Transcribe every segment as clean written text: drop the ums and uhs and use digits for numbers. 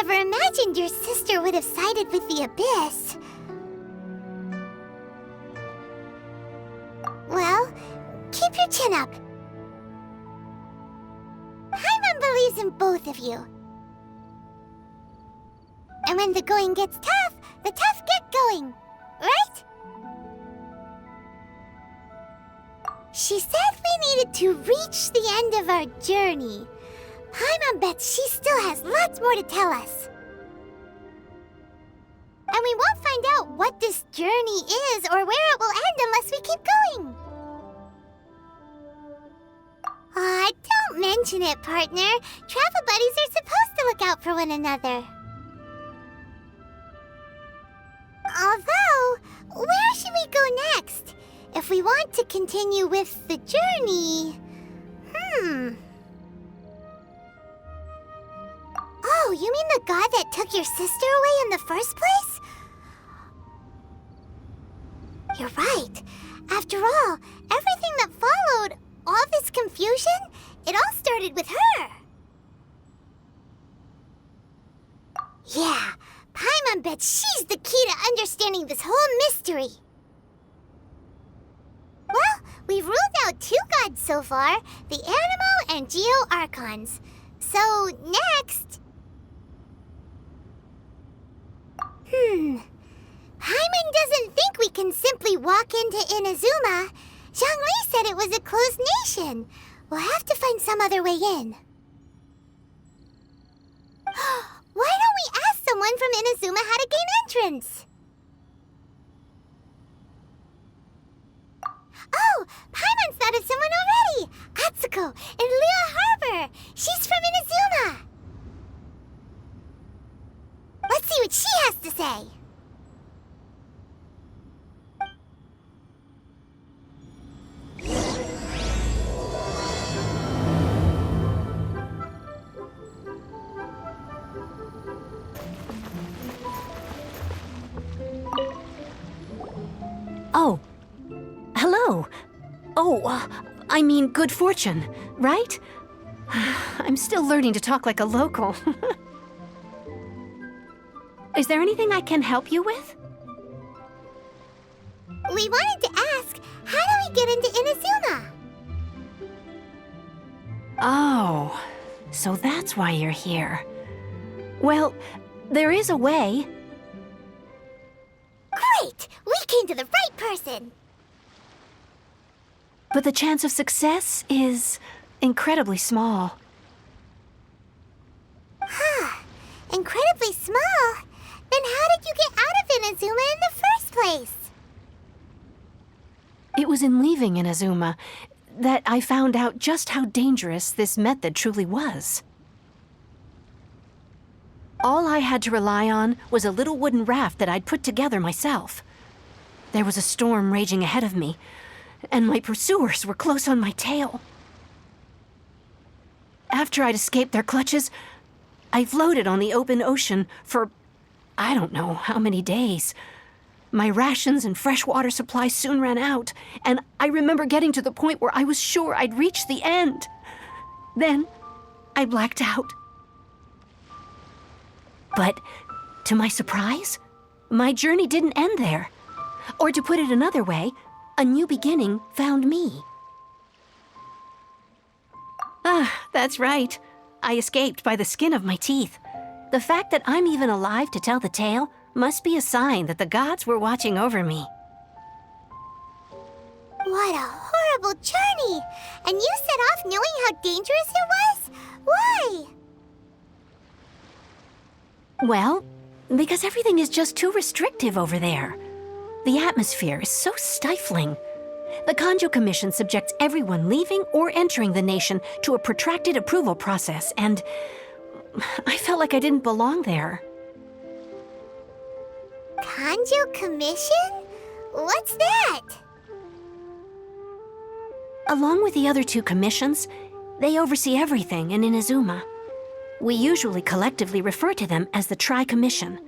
never imagined your sister would have sided with the Abyss. Well, keep your chin up. Paimon believes in both of you. And when the going gets tough, the tough get going, right? She said we needed to reach the end of our journey. Paimon bets she still has lots more to tell us. And we won't find out what this journey is or where it will end unless we keep going. Aw, don't mention it, partner. Travel buddies are supposed to look out for one another. Although, where should we go next? If we want to continue with the journey... Oh, you mean the god that took your sister away in the first place? You're right. After all, everything that followed, all this confusion, it all started with her. Yeah, Paimon bets she's the key to understanding this whole mystery. Well, we've ruled out 2 gods so far, the Animo and Geo Archons. So, next... Paimon doesn't think we can simply walk into Inazuma. Zhongli said it was a closed nation. We'll have to find some other way in. Why don't we ask someone from Inazuma how to gain entrance? Oh, Paimon's thought of someone already! Atsuko, in Liyue Harbor! She's from Inazuma! Let's see what she has to say! Oh. Hello. Oh, I mean good fortune, right? I'm still learning to talk like a local. Is there anything I can help you with? We wanted to ask, how do we get into Inazuma? Oh, so that's why you're here. Well, there is a way. Great! We came to the right person! But the chance of success is incredibly small. Huh. Incredibly small? Then how did you get out of Inazuma in the first place? It was in leaving Inazuma that I found out just how dangerous this method truly was. All I had to rely on was a little wooden raft that I'd put together myself. There was a storm raging ahead of me, and my pursuers were close on my tail. After I'd escaped their clutches, I floated on the open ocean for I don't know how many days. My rations and fresh water supply soon ran out, and I remember getting to the point where I was sure I'd reached the end. Then, I blacked out. But, to my surprise, my journey didn't end there. Or to put it another way, a new beginning found me. Ah, that's right. I escaped by the skin of my teeth. The fact that I'm even alive to tell the tale must be a sign that the gods were watching over me. What a horrible journey! And you set off knowing how dangerous it was? Why? Well, because everything is just too restrictive over there. The atmosphere is so stifling. The Kanjo Commission subjects everyone leaving or entering the nation to a protracted approval process, and I felt like I didn't belong there. Kanjo Commission? What's that? Along with the other 2 commissions, they oversee everything in Inazuma. We usually collectively refer to them as the Tri-Commission.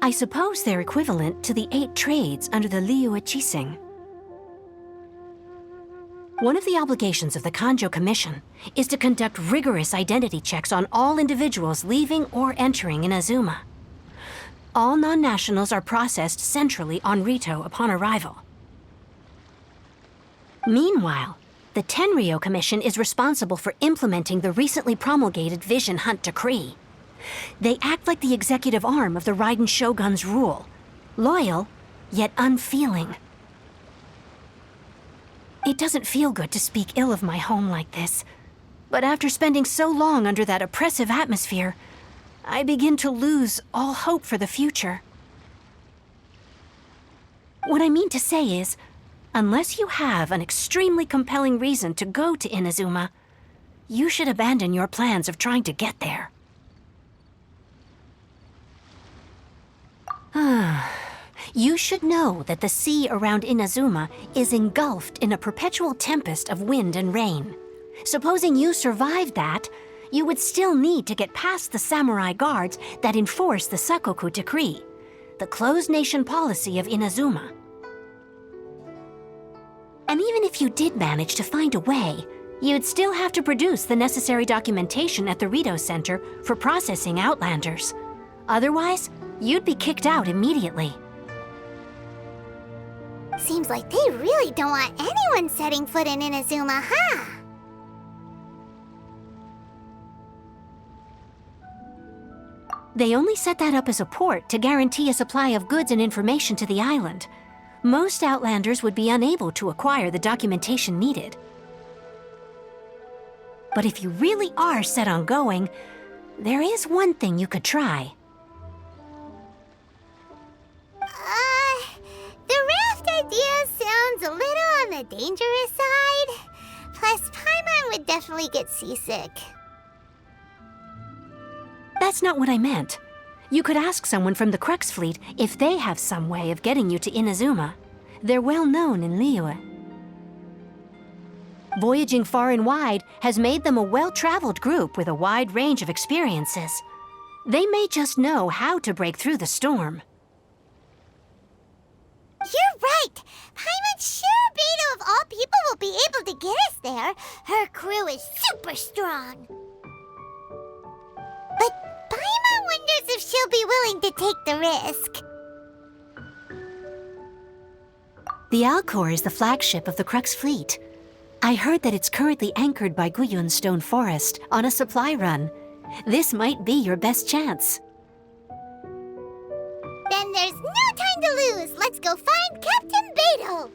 I suppose they're equivalent to the 8 trades under the Liyue Chising. One of the obligations of the Kanjo Commission is to conduct rigorous identity checks on all individuals leaving or entering Inazuma. All non-nationals are processed centrally on Rito upon arrival. Meanwhile, the Tenryo Commission is responsible for implementing the recently promulgated Vision Hunt Decree. They act like the executive arm of the Raiden Shogun's rule, loyal, yet unfeeling. It doesn't feel good to speak ill of my home like this, but after spending so long under that oppressive atmosphere, I begin to lose all hope for the future. What I mean to say is, unless you have an extremely compelling reason to go to Inazuma, you should abandon your plans of trying to get there. You should know that the sea around Inazuma is engulfed in a perpetual tempest of wind and rain. Supposing you survived that, you would still need to get past the samurai guards that enforce the Sakoku Decree, the closed nation policy of Inazuma. And even if you did manage to find a way, you'd still have to produce the necessary documentation at the Rito Center for processing Outlanders. Otherwise, you'd be kicked out immediately. Seems like they really don't want anyone setting foot in Inazuma, huh? They only set that up as a port to guarantee a supply of goods and information to the island. Most Outlanders would be unable to acquire the documentation needed. But if you really are set on going, there is one thing you could try. The raft idea sounds a little on the dangerous side. Plus, Paimon would definitely get seasick. That's not what I meant. You could ask someone from the Crux Fleet if they have some way of getting you to Inazuma. They're well known in Liyue. Voyaging far and wide has made them a well-traveled group with a wide range of experiences. They may just know how to break through the storm. You're right! Paimon sure Beto of all people will be able to get us there. Her crew is super strong. But Paimon wonders if she'll be willing to take the risk. The Alcor is the flagship of the Crux Fleet. I heard that it's currently anchored by Guyun Stone Forest on a supply run. This might be your best chance. Then there's no time to lose. Let's go find Captain Beto.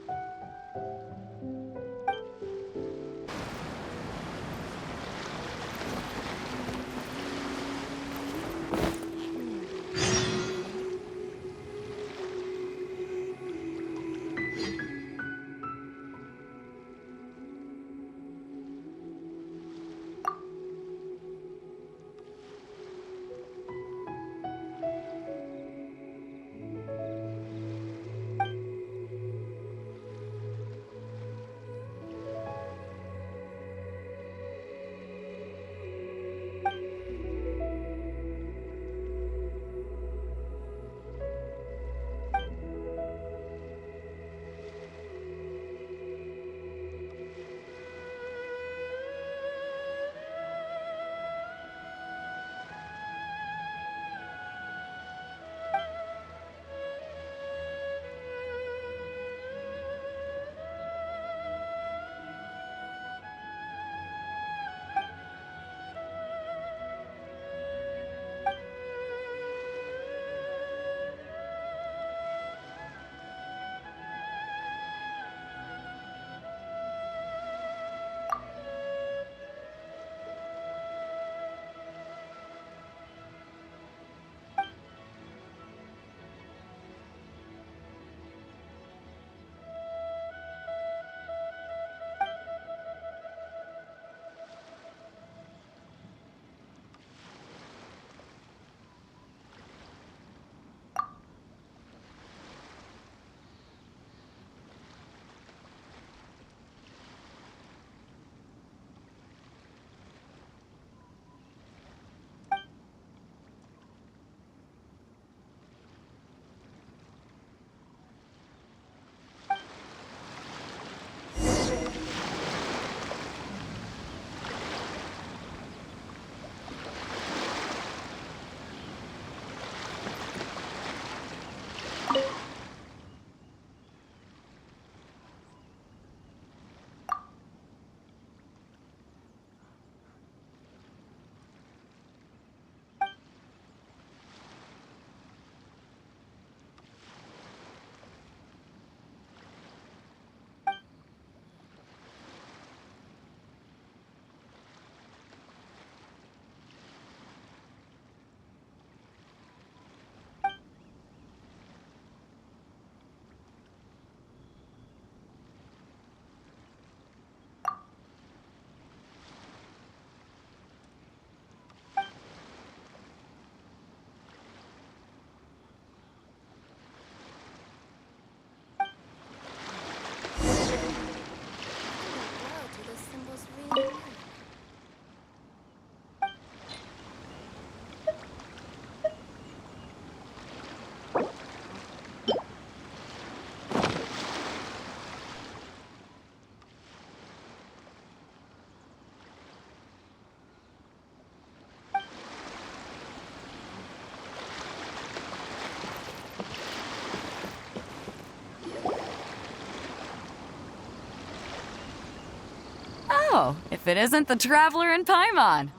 now, if it isn't the Traveler in Paimon.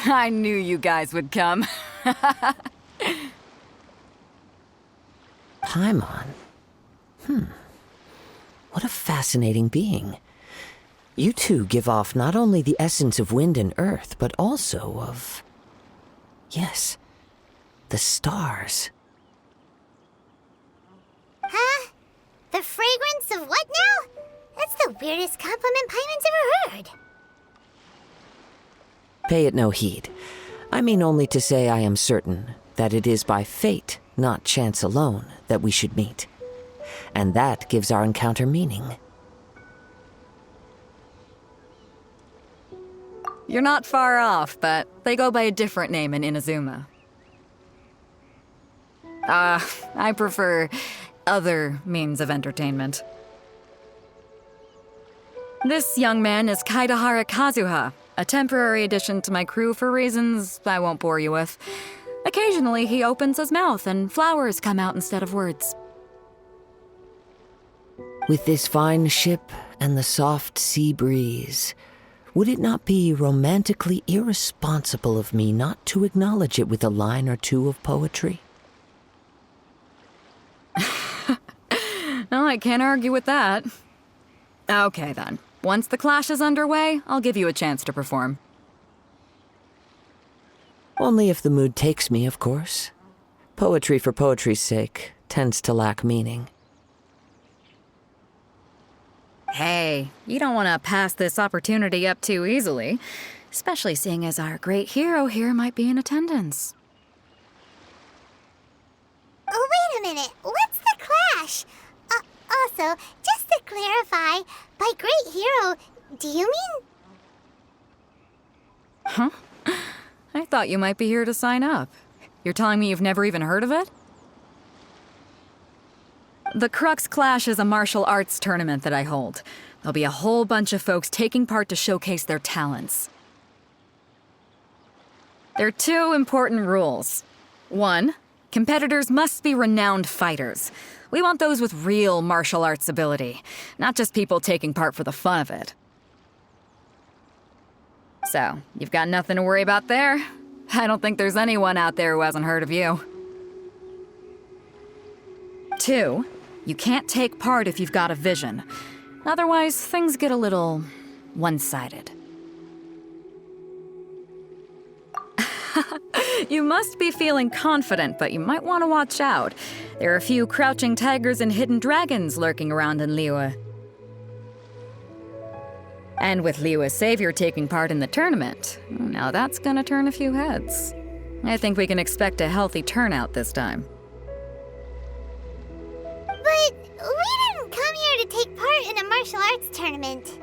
I knew you guys would come. Paimon? What a fascinating being. You two give off not only the essence of wind and earth, but also of... yes, the stars. Huh? The fragrance of what now? That's the weirdest compliment Paimon's ever heard. Pay it no heed. I mean only to say I am certain that it is by fate, not chance alone, that we should meet. And that gives our encounter meaning. You're not far off, but they go by a different name in Inazuma. I prefer other means of entertainment. This young man is Kaidahara Kazuha, a temporary addition to my crew for reasons I won't bore you with. Occasionally, he opens his mouth and flowers come out instead of words. With this fine ship and the soft sea breeze, would it not be romantically irresponsible of me not to acknowledge it with a line or two of poetry? No, I can't argue with that. Okay then. Once the clash is underway, I'll give you a chance to perform. Only if the mood takes me, of course. Poetry for poetry's sake tends to lack meaning. Hey, you don't want to pass this opportunity up too easily, especially seeing as our great hero here might be in attendance. Oh, wait a minute. What's the clash? Also, just to clarify, by great hero, do you mean... Huh? I thought you might be here to sign up. You're telling me you've never even heard of it? The Crux Clash is a martial arts tournament that I hold. There'll be a whole bunch of folks taking part to showcase their talents. There are two important rules. One, competitors must be renowned fighters. We want those with real martial arts ability, not just people taking part for the fun of it. So, you've got nothing to worry about there. I don't think there's anyone out there who hasn't heard of you. Two, you can't take part if you've got a vision. Otherwise, things get a little one-sided. You must be feeling confident, but you might want to watch out. There are a few crouching tigers and hidden dragons lurking around in Liyue. And with Liyue's savior taking part in the tournament, now that's gonna turn a few heads. I think we can expect a healthy turnout this time. But we didn't come here to take part in a martial arts tournament.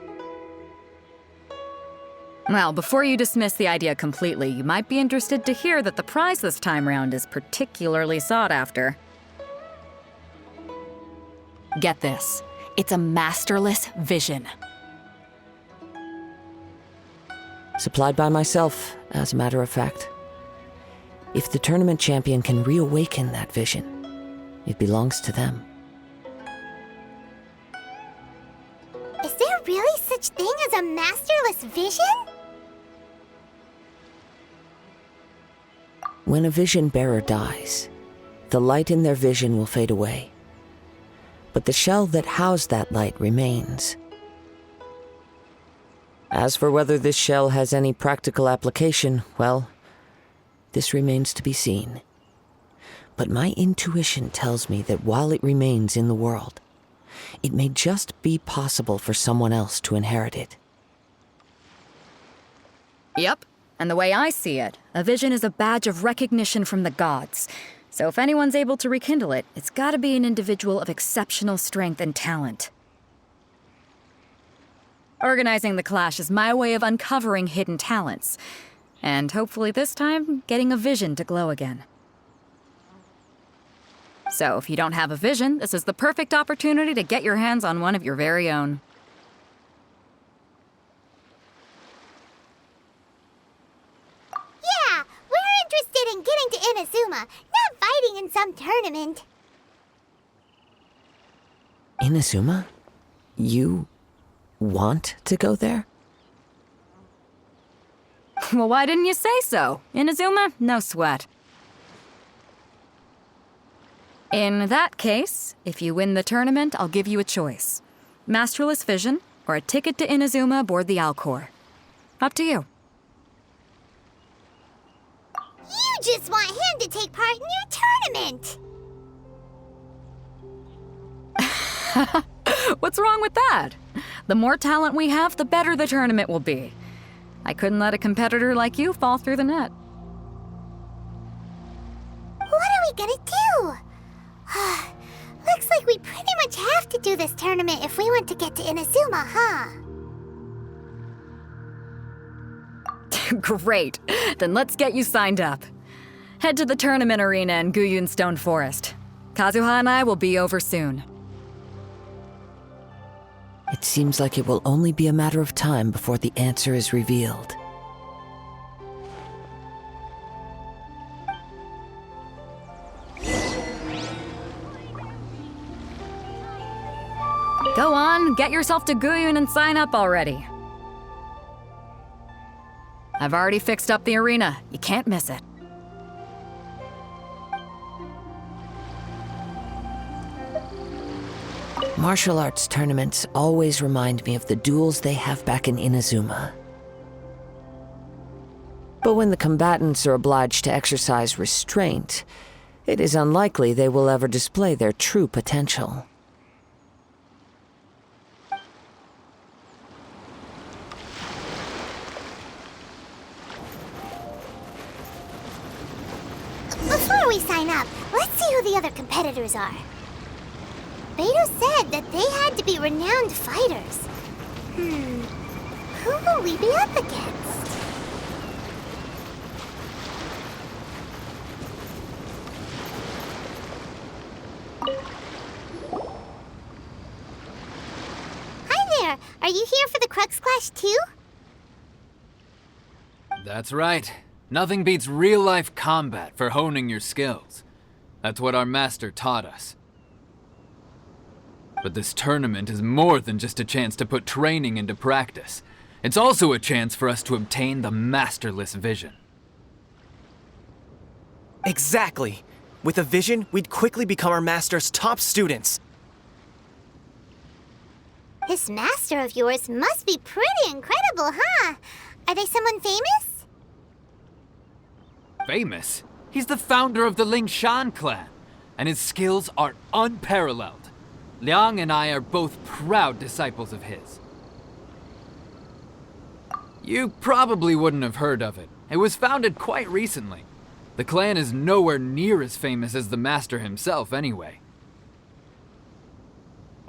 Well, before you dismiss the idea completely, you might be interested to hear that the prize this time round is particularly sought after. Get this. It's a masterless vision. Supplied by myself, as a matter of fact. If the tournament champion can reawaken that vision, it belongs to them. Is there really such thing as a masterless vision? When a vision bearer dies, the light in their vision will fade away. But the shell that housed that light remains. As for whether this shell has any practical application, well, this remains to be seen. But my intuition tells me that while it remains in the world, it may just be possible for someone else to inherit it. Yep. And the way I see it, a vision is a badge of recognition from the gods. So if anyone's able to rekindle it, it's gotta be an individual of exceptional strength and talent. Organizing the clash is my way of uncovering hidden talents. And hopefully this time, getting a vision to glow again. So if you don't have a vision, this is the perfect opportunity to get your hands on one of your very own. Yeah, we're interested in getting to Inazuma, not fighting in some tournament. Inazuma? You want to go there? Well, why didn't you say so? Inazuma, no sweat. In that case, if you win the tournament, I'll give you a choice. Masterless Vision, or a ticket to Inazuma aboard the Alcor. Up to you. You just want him to take part in your tournament! What's wrong with that? The more talent we have, the better the tournament will be. I couldn't let a competitor like you fall through the net. What are we gonna do? Looks like we pretty much have to do this tournament if we want to get to Inazuma, huh? Great. Then let's get you signed up. Head to the tournament arena in Guyun Stone Forest. Kazuha and I will be over soon. It seems like it will only be a matter of time before the answer is revealed. Go on, get yourself to Guyun and sign up already. I've already fixed up the arena. You can't miss it. Martial arts tournaments always remind me of the duels they have back in Inazuma. But when the combatants are obliged to exercise restraint, it is unlikely they will ever display their true potential. Before we sign up, let's see who the other competitors are. Beto said that they had to be renowned fighters. Who will we be up against? Hi there! Are you here for the Crux Clash too? That's right. Nothing beats real-life combat for honing your skills. That's what our master taught us. But this tournament is more than just a chance to put training into practice. It's also a chance for us to obtain the Masterless Vision. Exactly. With a vision, we'd quickly become our master's top students. This master of yours must be pretty incredible, huh? Are they someone famous? Famous? He's the founder of the Lingshan clan, and his skills are unparalleled. Liang and I are both proud disciples of his. You probably wouldn't have heard of it. It was founded quite recently. The clan is nowhere near as famous as the master himself anyway.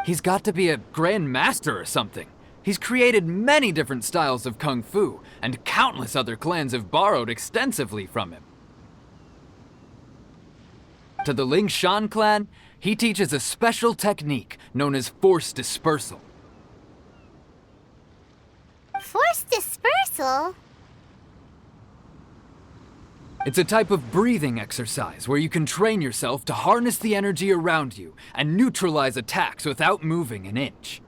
He's got to be a grand master or something. He's created many different styles of kung fu, and countless other clans have borrowed extensively from him. To the Lingshan clan, he teaches a special technique known as force dispersal. Force dispersal? It's a type of breathing exercise where you can train yourself to harness the energy around you and neutralize attacks without moving an inch.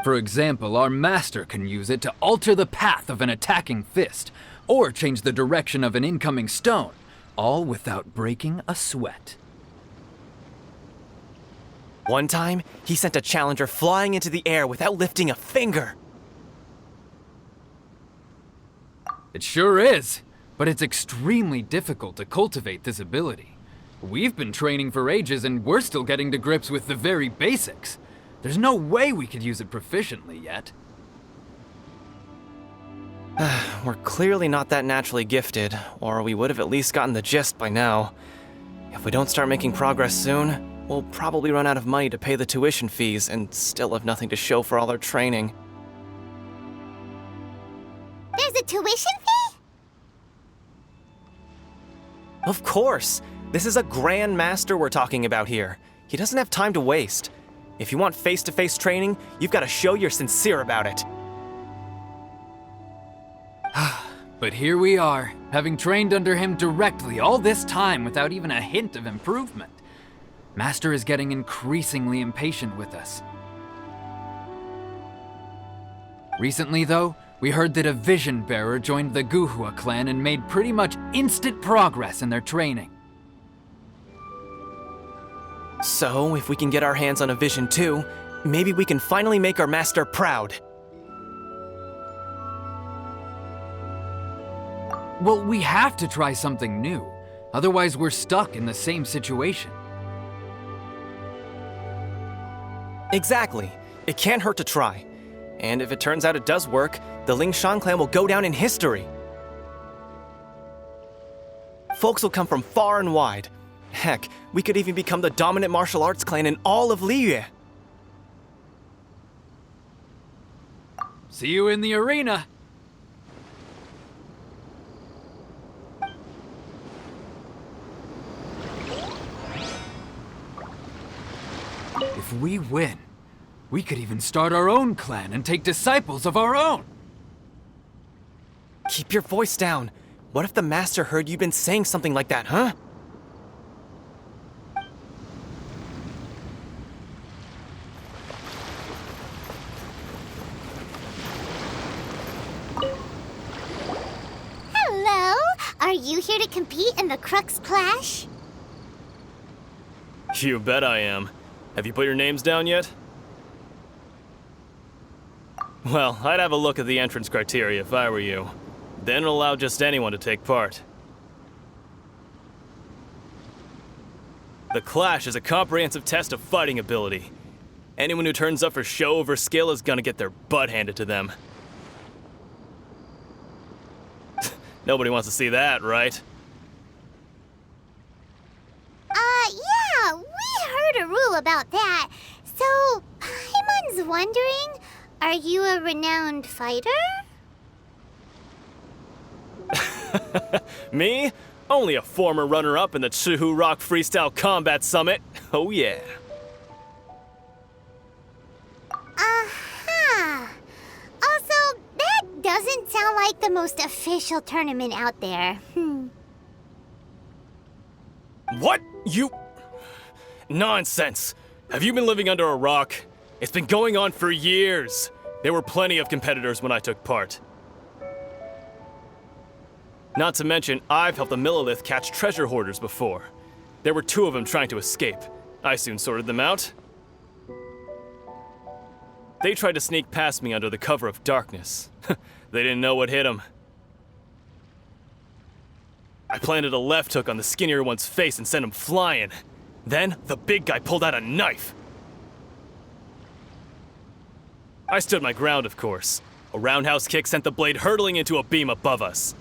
For example, our master can use it to alter the path of an attacking fist, or change the direction of an incoming stone, all without breaking a sweat. One time, he sent a challenger flying into the air without lifting a finger. It sure is, but it's extremely difficult to cultivate this ability. We've been training for ages and we're still getting to grips with the very basics. There's no way we could use it proficiently yet. We're clearly not that naturally gifted, or we would have at least gotten the gist by now. If we don't start making progress soon, we'll probably run out of money to pay the tuition fees and still have nothing to show for all our training. There's a tuition fee? Of course! This is a grand master we're talking about here. He doesn't have time to waste. If you want face-to-face training, you've got to show you're sincere about it. But here we are, having trained under him directly all this time without even a hint of improvement. Master is getting increasingly impatient with us. Recently, though, we heard that a vision bearer joined the Guhua clan and made pretty much instant progress in their training. So, if we can get our hands on a vision too, maybe we can finally make our master proud. Well, we have to try something new. Otherwise, we're stuck in the same situation. Exactly. It can't hurt to try. And if it turns out it does work, the Lingshan clan will go down in history. Folks will come from far and wide. Heck, we could even become the dominant martial arts clan in all of Liyue. See you in the arena! If we win, we could even start our own clan and take disciples of our own! Keep your voice down. What if the master heard you've been saying something like that, huh? Hello? Are you here to compete in the Crux Clash? You bet I am. Have you put your names down yet? Well, I'd have a look at the entrance criteria if I were you. Then it'll allow just anyone to take part. The Clash is a comprehensive test of fighting ability. Anyone who turns up for show over skill is gonna get their butt handed to them. Nobody wants to see that, right? Yeah, we heard a rule about that. So, Paimon's wondering, are you a renowned fighter? Me? Only a former runner-up in the Chihu Rock Freestyle Combat Summit. Oh yeah. Aha! Also, that doesn't sound like the most official tournament out there. What? You... Nonsense. Have you been living under a rock? It's been going on for years. There were plenty of competitors when I took part. Not to mention, I've helped the Millilith catch treasure hoarders before. There were 2 of them trying to escape. I soon sorted them out. They tried to sneak past me under the cover of darkness. They didn't know what hit them. I planted a left hook on the skinnier one's face and sent him flying. Then, the big guy pulled out a knife. I stood my ground, of course. A roundhouse kick sent the blade hurtling into a beam above us.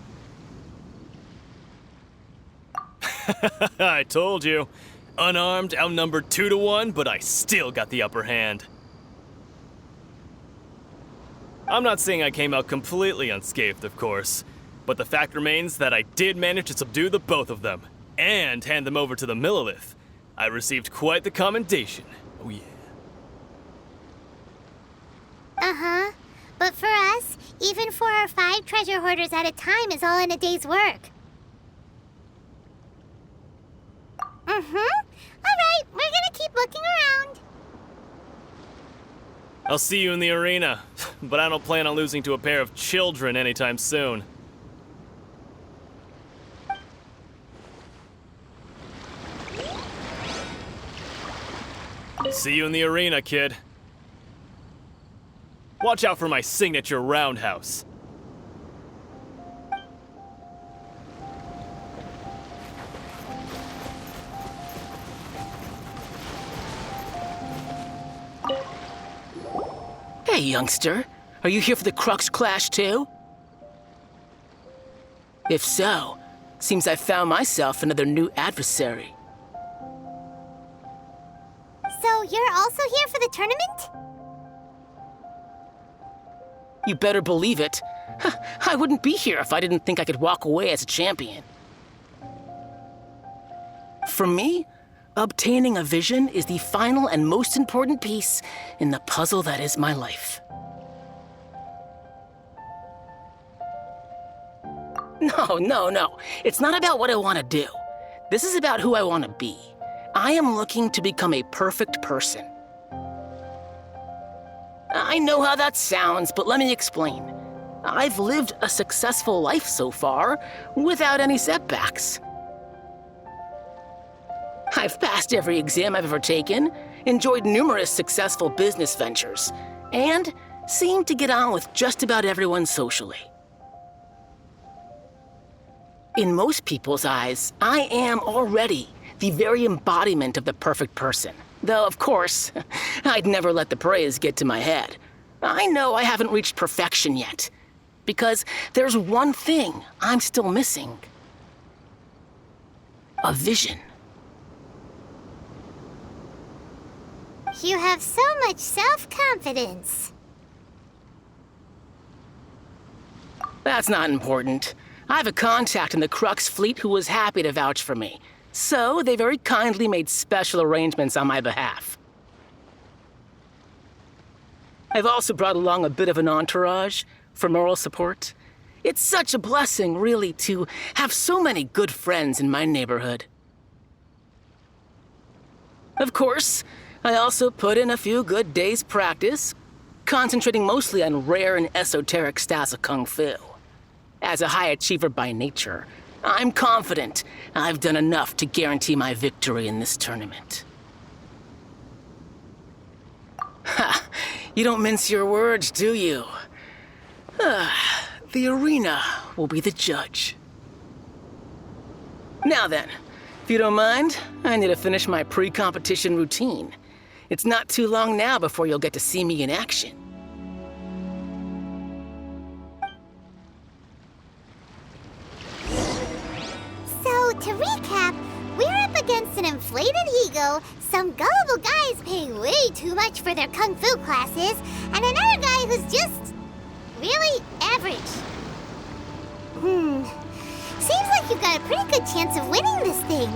I told you. Unarmed, outnumbered 2 to 1, but I still got the upper hand. I'm not saying I came out completely unscathed, of course, but the fact remains that I did manage to subdue the both of them, and hand them over to the Millilith. I received quite the commendation. Oh yeah. Uh-huh. But for us, even 4 or 5 treasure hoarders at a time is all in a day's work. Alright, we're gonna keep looking around. I'll see you in the arena, but I don't plan on losing to a pair of children anytime soon. See you in the arena, kid. Watch out for my signature roundhouse. Hey, youngster. Are you here for the Crux Clash, too? If so, seems I found myself another new adversary. So you're also here for the tournament? You better believe it. I wouldn't be here if I didn't think I could walk away as a champion. For me, obtaining a vision is the final and most important piece in the puzzle that is my life. No. It's not about what I want to do. This is about who I want to be. I am looking to become a perfect person. I know how that sounds, but let me explain. I've lived a successful life so far, without any setbacks. I've passed every exam I've ever taken, enjoyed numerous successful business ventures, and seem to get on with just about everyone socially. In most people's eyes, I am already the very embodiment of the perfect person. Though, of course, I'd never let the praise get to my head. I know I haven't reached perfection yet, because there's one thing I'm still missing. A vision. You have so much self-confidence. That's not important. I have a contact in the Crux fleet who was happy to vouch for me. So they very kindly made special arrangements on my behalf. I've also brought along a bit of an entourage for moral support. It's such a blessing, really, to have so many good friends in my neighborhood. Of course, I also put in a few good days' practice, concentrating mostly on rare and esoteric styles of Kung Fu. As a high achiever by nature, I'm confident I've done enough to guarantee my victory in this tournament. Ha! You don't mince your words, do you? The arena will be the judge. Now then, if you don't mind, I need to finish my pre-competition routine. It's not too long now before you'll get to see me in action. So, to recap, we're up against an inflated ego, some gullible guys paying way too much for their kung fu classes, and another guy who's just really average. Seems like you've got a pretty good chance of winning this thing.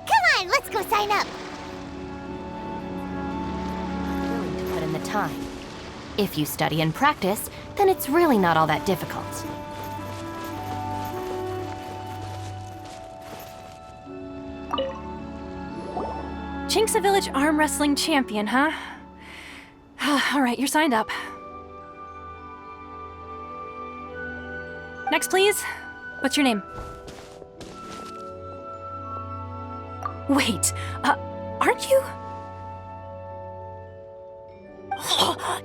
Come on, let's go sign up. Willing to put in the time. If you study and practice, then it's really not all that difficult. Chinksa Village arm wrestling champion, huh? All right, you're signed up. Next, please. What's your name? Wait, aren't you?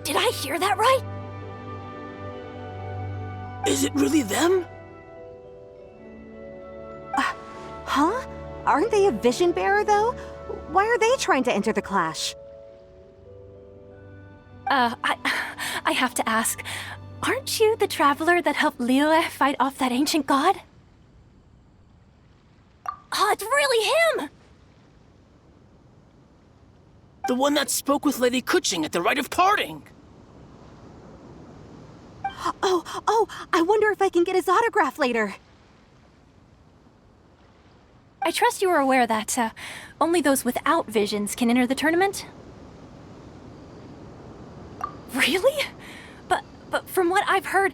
Did I hear that right? Is it really them? Huh? Aren't they a vision bearer, though? Why are they trying to enter the clash? I have to ask, aren't you the traveler that helped Liyue fight off that ancient god? Oh, it's really him! The one that spoke with Lady Kuching at the rite of parting. Oh, I wonder if I can get his autograph later. I trust you are aware that only those without visions can enter the tournament? Really? But from what I've heard,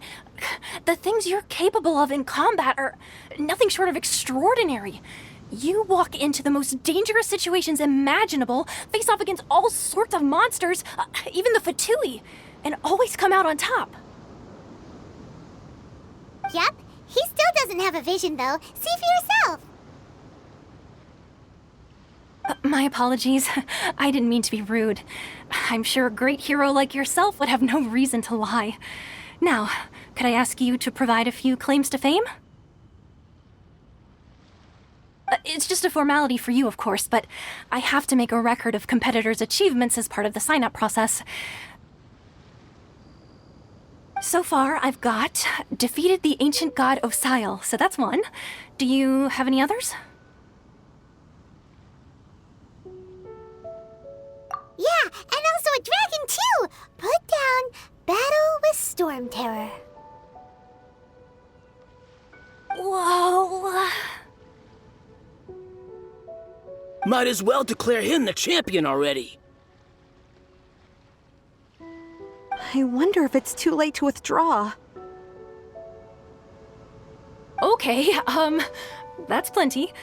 the things you're capable of in combat are nothing short of extraordinary. You walk into the most dangerous situations imaginable, face off against all sorts of monsters, even the Fatui, and always come out on top. Yep, he still doesn't have a vision, though. See for yourself. My apologies. I didn't mean to be rude. I'm sure a great hero like yourself would have no reason to lie. Now, could I ask you to provide a few claims to fame? It's just a formality for you, of course, but I have to make a record of competitors' achievements as part of the sign-up process. So far, I've got defeated the ancient god Osile, so that's one. Do you have any others? Yeah, and also a dragon, too! Put down Battle with Storm Terror. Whoa. Might as well declare him the champion already. I wonder if it's too late to withdraw. Okay, that's plenty.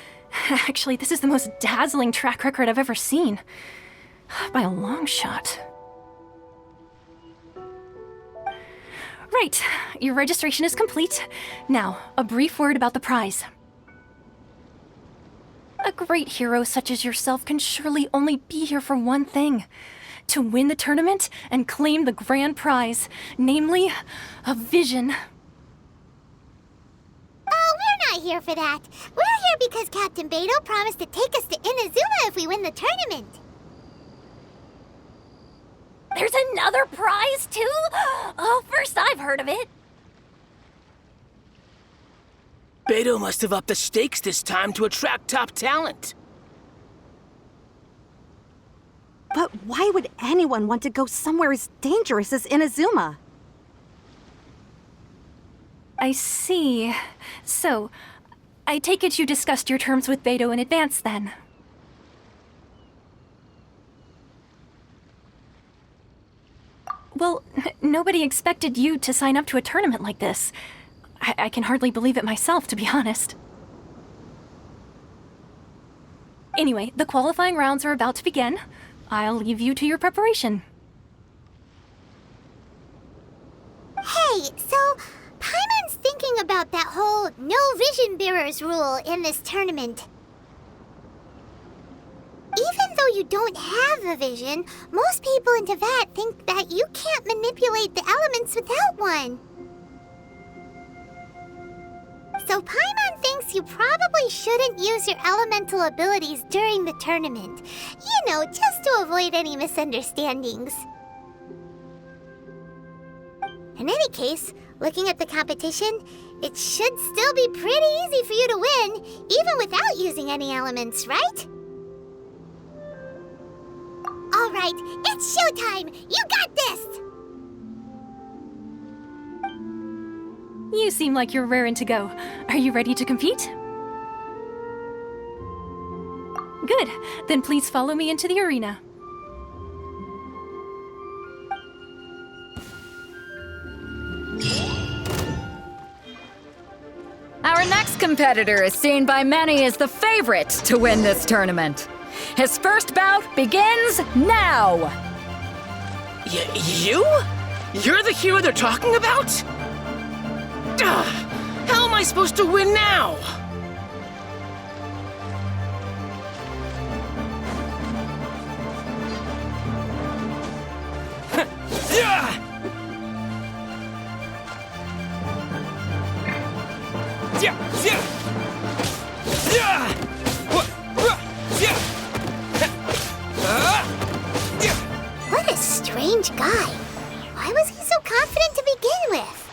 Actually, this is the most dazzling track record I've ever seen. By a long shot. Right. Your registration is complete. Now, a brief word about the prize. A great hero such as yourself can surely only be here for one thing. To win the tournament and claim the grand prize, namely, a vision. Oh, we're not here for that. We're here because Captain Beto promised to take us to Inazuma if we win the tournament. There's another prize, too? Oh, first I've heard of it. Beto must have upped the stakes this time to attract top talent. But why would anyone want to go somewhere as dangerous as Inazuma? I see. So, I take it you discussed your terms with Beto in advance, then? Well, nobody expected you to sign up to a tournament like this. I can hardly believe it myself, to be honest. Anyway, the qualifying rounds are about to begin. I'll leave you to your preparation. Hey, so Paimon's thinking about that whole no vision bearers rule in this tournament. Even though you don't have a vision, most people in Teyvat think that you can't manipulate the elements without one. So Paimon thinks you probably shouldn't use your elemental abilities during the tournament. You know, just to avoid any misunderstandings. In any case, looking at the competition, it should still be pretty easy for you to win, even without using any elements, right? All right, it's showtime! You got this! You seem like you're raring to go. Are you ready to compete? Good. Then please follow me into the arena. Our next competitor is seen by many as the favorite to win this tournament. His first bout begins now! You? You're the hero they're talking about? How am I supposed to win now? What a strange guy. Why was he so confident to begin with?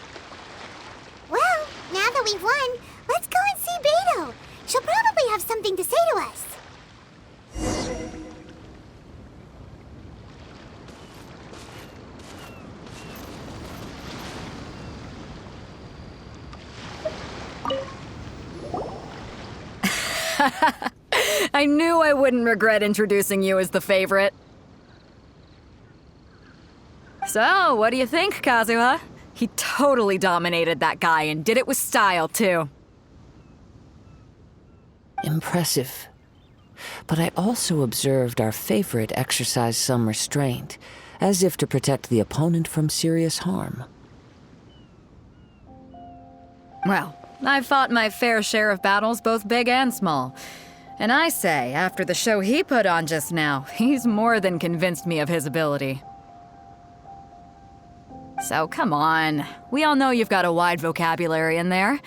Well, now that we've won, let's go and see Beto. She'll probably have something to say to us. I knew I wouldn't regret introducing you as the favorite. So, what do you think, Kazuha? He totally dominated that guy and did it with style, too. Impressive. But I also observed our favorite exercise some restraint, as if to protect the opponent from serious harm. Well, I've fought my fair share of battles, both big and small. And I say, after the show he put on just now, he's more than convinced me of his ability. So come on, we all know you've got a wide vocabulary in there.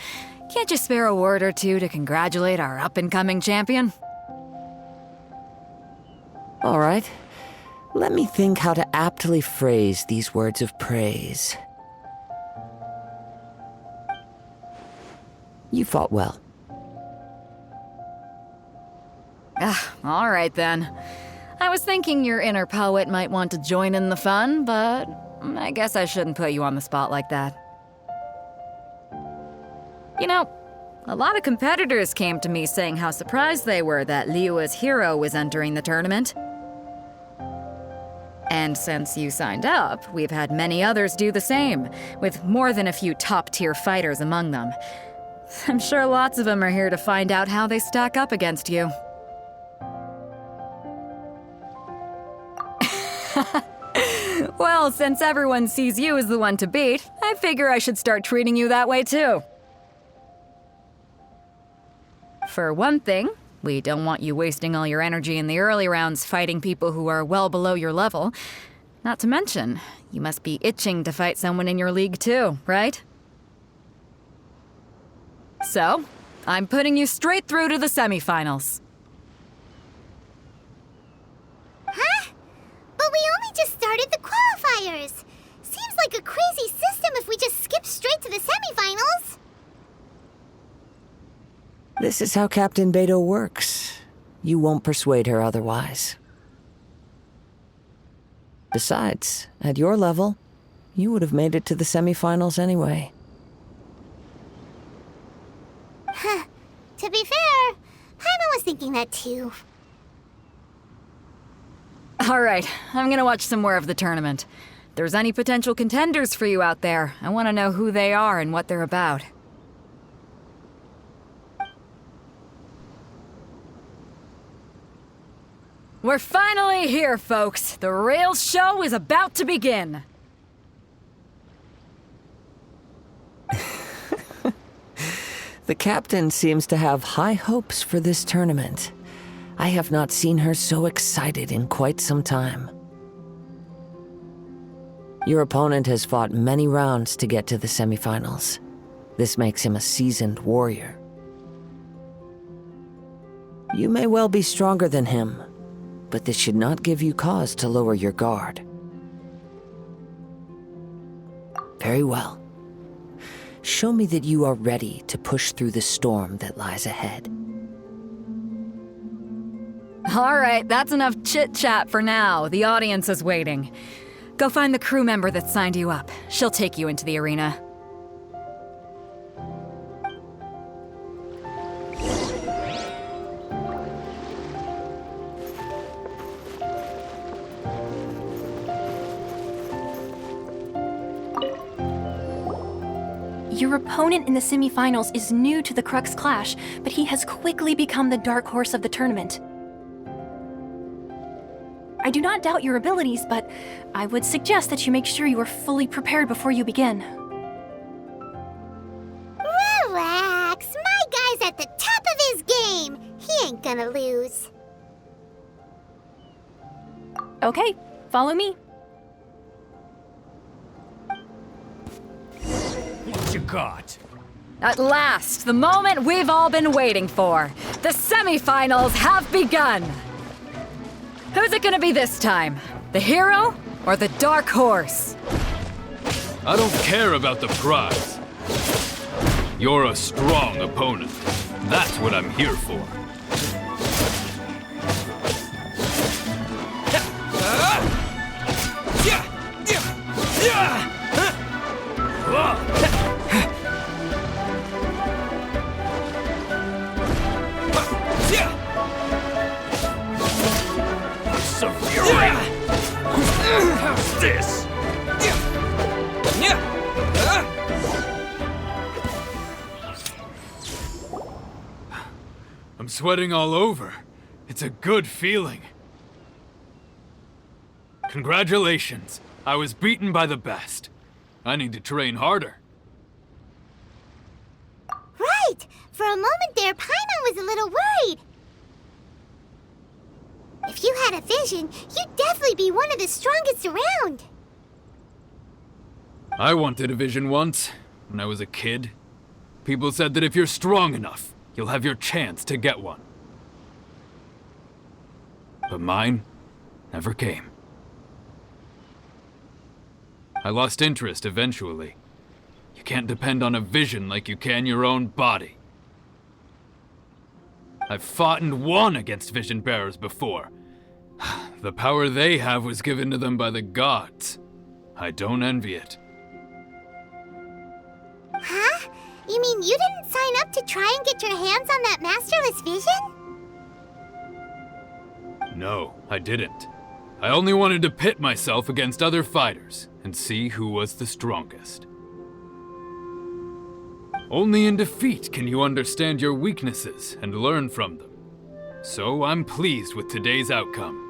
Can't you spare a word or two to congratulate our up-and-coming champion? All right. Let me think how to aptly phrase these words of praise. You fought well. All right then. I was thinking your inner poet might want to join in the fun, but I guess I shouldn't put you on the spot like that. You know, a lot of competitors came to me saying how surprised they were that Liyue's hero was entering the tournament. And since you signed up, we've had many others do the same, with more than a few top-tier fighters among them. I'm sure lots of them are here to find out how they stack up against you. Well, since everyone sees you as the one to beat, I figure I should start treating you that way too. For one thing, we don't want you wasting all your energy in the early rounds fighting people who are well below your level. Not to mention, you must be itching to fight someone in your league too, right? So, I'm putting you straight through to the semifinals. Huh? But we only just started the qualifiers. Seems like a crazy system if we just skip straight to the semifinals. This is how Captain Beto works. You won't persuade her otherwise. Besides, at your level, you would have made it to the semifinals anyway. Huh. To be fair, Paimon was thinking that too. All right, I'm gonna watch some more of the tournament. If there's any potential contenders for you out there, I want to know who they are and what they're about. We're finally here, folks. The real show is about to begin. The captain seems to have high hopes for this tournament. I have not seen her so excited in quite some time. Your opponent has fought many rounds to get to the semifinals. This makes him a seasoned warrior. You may well be stronger than him, but this should not give you cause to lower your guard. Very well. Show me that you are ready to push through the storm that lies ahead. All right, that's enough chit-chat for now. The audience is waiting. Go find the crew member that signed you up. She'll take you into the arena. Your opponent in the semifinals is new to the Crux Clash, but he has quickly become the dark horse of the tournament. I do not doubt your abilities, but I would suggest that you make sure you are fully prepared before you begin. Relax, my guy's at the top of his game. He ain't gonna lose. Okay, follow me. What you got? At last, the moment we've all been waiting for. The semifinals have begun. Who's it gonna be this time? The hero or the dark horse? I don't care about the prize. You're a strong opponent. That's what I'm here for. How's this? I'm sweating all over. It's a good feeling. Congratulations. I was beaten by the best. I need to train harder. Right! For a moment there, Paimon was a little worried. If you had a vision, you'd definitely be one of the strongest around. I wanted a vision once, when I was a kid. People said that if you're strong enough, you'll have your chance to get one. But mine never came. I lost interest eventually. You can't depend on a vision like you can your own body. I've fought and won against vision bearers before. The power they have was given to them by the gods. I don't envy it. Huh? You mean you didn't sign up to try and get your hands on that masterless vision? No, I didn't. I only wanted to pit myself against other fighters and see who was the strongest. Only in defeat can you understand your weaknesses and learn from them. So I'm pleased with today's outcome.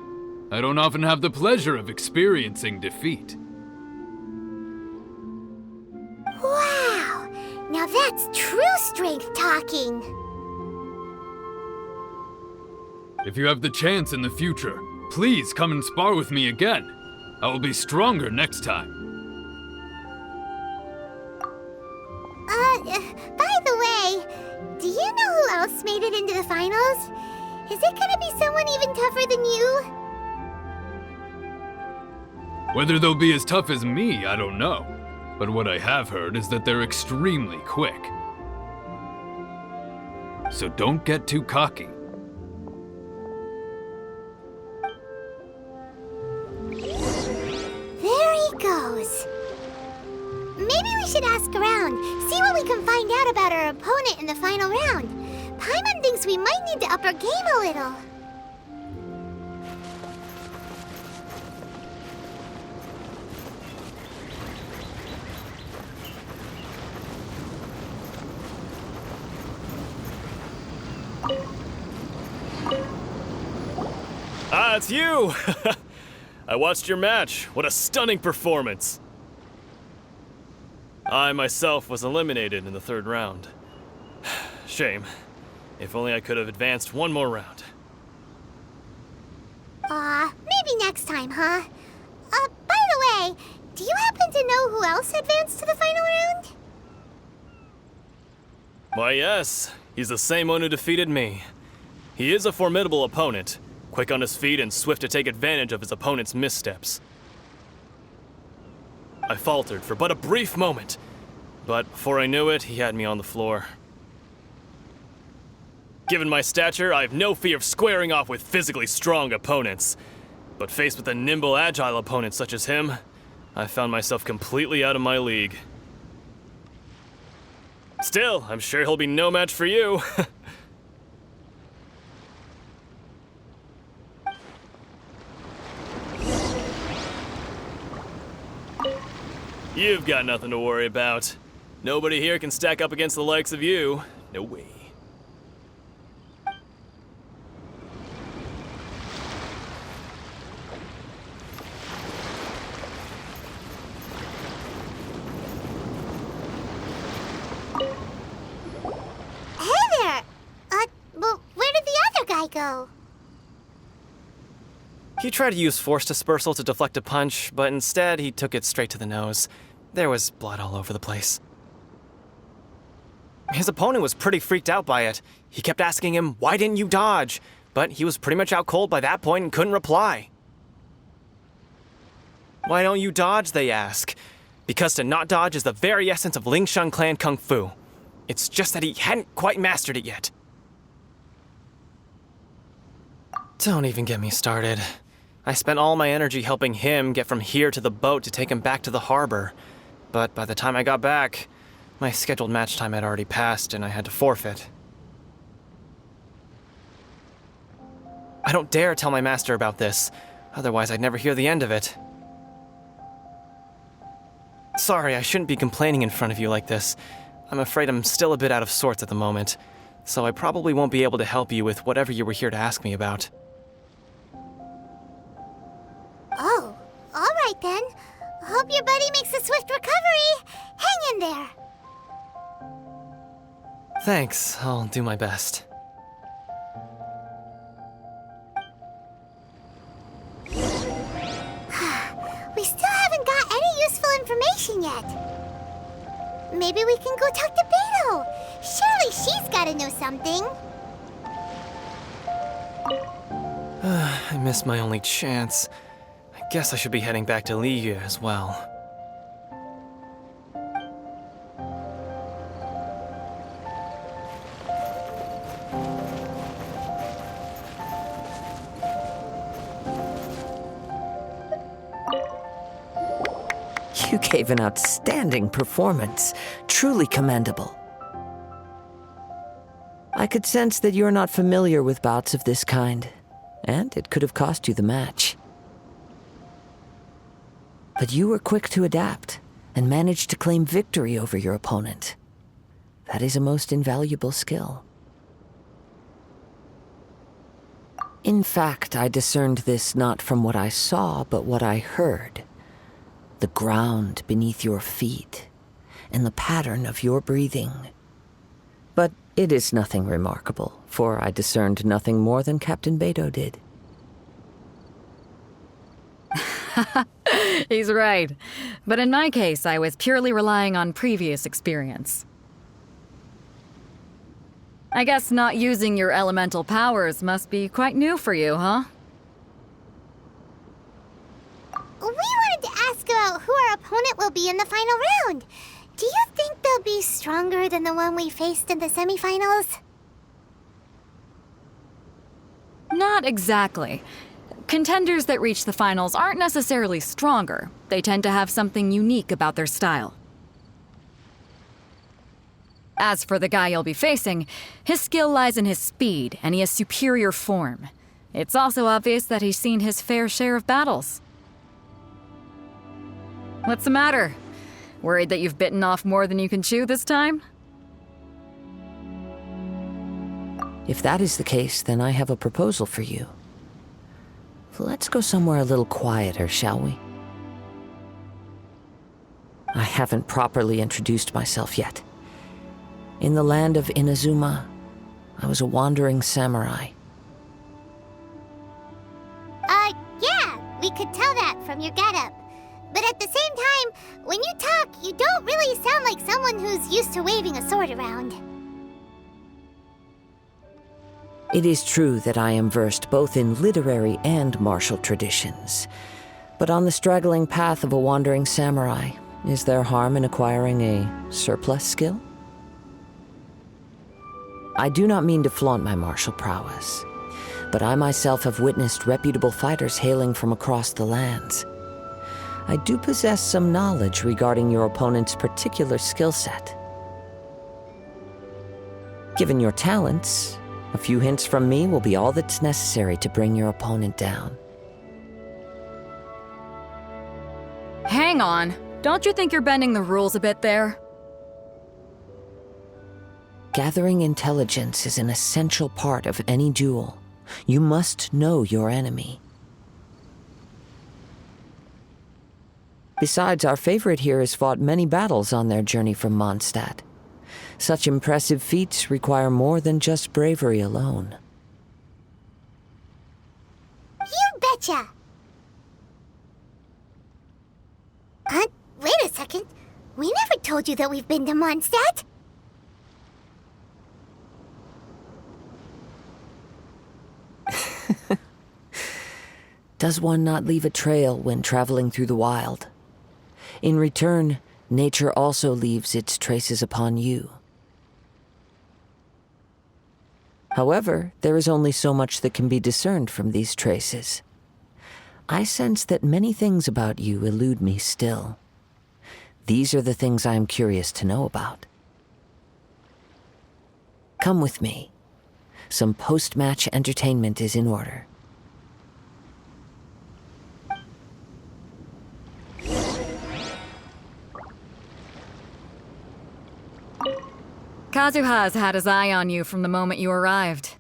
I don't often have the pleasure of experiencing defeat. Now that's true strength talking. If you have the chance in the future, please come and spar with me again. I will be stronger next time. By the way, do you know who else made it into the finals? Is it gonna be someone even tougher than you? Whether they'll be as tough as me, I don't know. But what I have heard is that they're extremely quick. So don't get too cocky. There he goes. Maybe we should ask around, see what we can find out about our opponent in the final round. Paimon thinks we might need to up our game a little. Ah, it's you! I watched your match. What a stunning performance. I myself was eliminated in the third round. Shame. If only I could have advanced one more round. Maybe next time, huh? By the way, do you happen to know who else advanced to the final round? Why, yes. He's the same one who defeated me. He is a formidable opponent, quick on his feet and swift to take advantage of his opponent's missteps. I faltered for but a brief moment, but before I knew it, he had me on the floor. Given my stature, I have no fear of squaring off with physically strong opponents. But faced with a nimble, agile opponent such as him, I found myself completely out of my league. Still, I'm sure he'll be no match for you. You've got nothing to worry about. Nobody here can stack up against the likes of you. No way. Hey there! Well, where did the other guy go? He tried to use force dispersal to deflect a punch, but instead he took it straight to the nose. There was blood all over the place. His opponent was pretty freaked out by it. He kept asking him, "Why didn't you dodge?" But he was pretty much out cold by that point and couldn't reply. "Why don't you dodge?" they ask. Because to not dodge is the very essence of Lingshan clan kung fu. It's just that he hadn't quite mastered it yet. Don't even get me started. I spent all my energy helping him get from here to the boat to take him back to the harbor. But by the time I got back, my scheduled match time had already passed and I had to forfeit. I don't dare tell my master about this, otherwise I'd never hear the end of it. Sorry, I shouldn't be complaining in front of you like this. I'm afraid I'm still a bit out of sorts at the moment, so I probably won't be able to help you with whatever you were here to ask me about. Oh, all right then. Hope your buddy makes a swift recovery. Hang in there. Thanks, I'll do my best. We still haven't got any useful information yet. Maybe we can go talk to Beto. Surely she's gotta know something. I missed my only chance. I guess I should be heading back to Liyu as well. You gave an outstanding performance. Truly commendable. I could sense that you're not familiar with bouts of this kind, and it could have cost you the match. But you were quick to adapt, and managed to claim victory over your opponent. That is a most invaluable skill. In fact, I discerned this not from what I saw, but what I heard. The ground beneath your feet, and the pattern of your breathing. But it is nothing remarkable, for I discerned nothing more than Captain Beto did. He's right. But in my case, I was purely relying on previous experience. I guess not using your elemental powers must be quite new for you, huh? We wanted to ask about who our opponent will be in the final round. Do you think they'll be stronger than the one we faced in the semifinals? Not exactly. Contenders that reach the finals aren't necessarily stronger. They tend to have something unique about their style. As for the guy you'll be facing, his skill lies in his speed, and he has superior form. It's also obvious that he's seen his fair share of battles. What's the matter? Worried that you've bitten off more than you can chew this time? If that is the case, then I have a proposal for you. Let's go somewhere a little quieter, shall we? I haven't properly introduced myself yet. In the land of Inazuma, I was a wandering samurai. Yeah, we could tell that from your getup. But at the same time, when you talk, you don't really sound like someone who's used to waving a sword around. It is true that I am versed both in literary and martial traditions. But on the straggling path of a wandering samurai, is there harm in acquiring a surplus skill? I do not mean to flaunt my martial prowess, but I myself have witnessed reputable fighters hailing from across the lands. I do possess some knowledge regarding your opponent's particular skill set. Given your talents, a few hints from me will be all that's necessary to bring your opponent down. Hang on. Don't you think you're bending the rules a bit there? Gathering intelligence is an essential part of any duel. You must know your enemy. Besides, our favorite here has fought many battles on their journey from Mondstadt. Such impressive feats require more than just bravery alone. You betcha! Wait a second. We never told you that we've been to Mondstadt. Does one not leave a trail when traveling through the wild? In return, nature also leaves its traces upon you. However, there is only so much that can be discerned from these traces. I sense that many things about you elude me still. These are the things I am curious to know about. Come with me. Some post-match entertainment is in order. Kazuha's had his eye on you from the moment you arrived.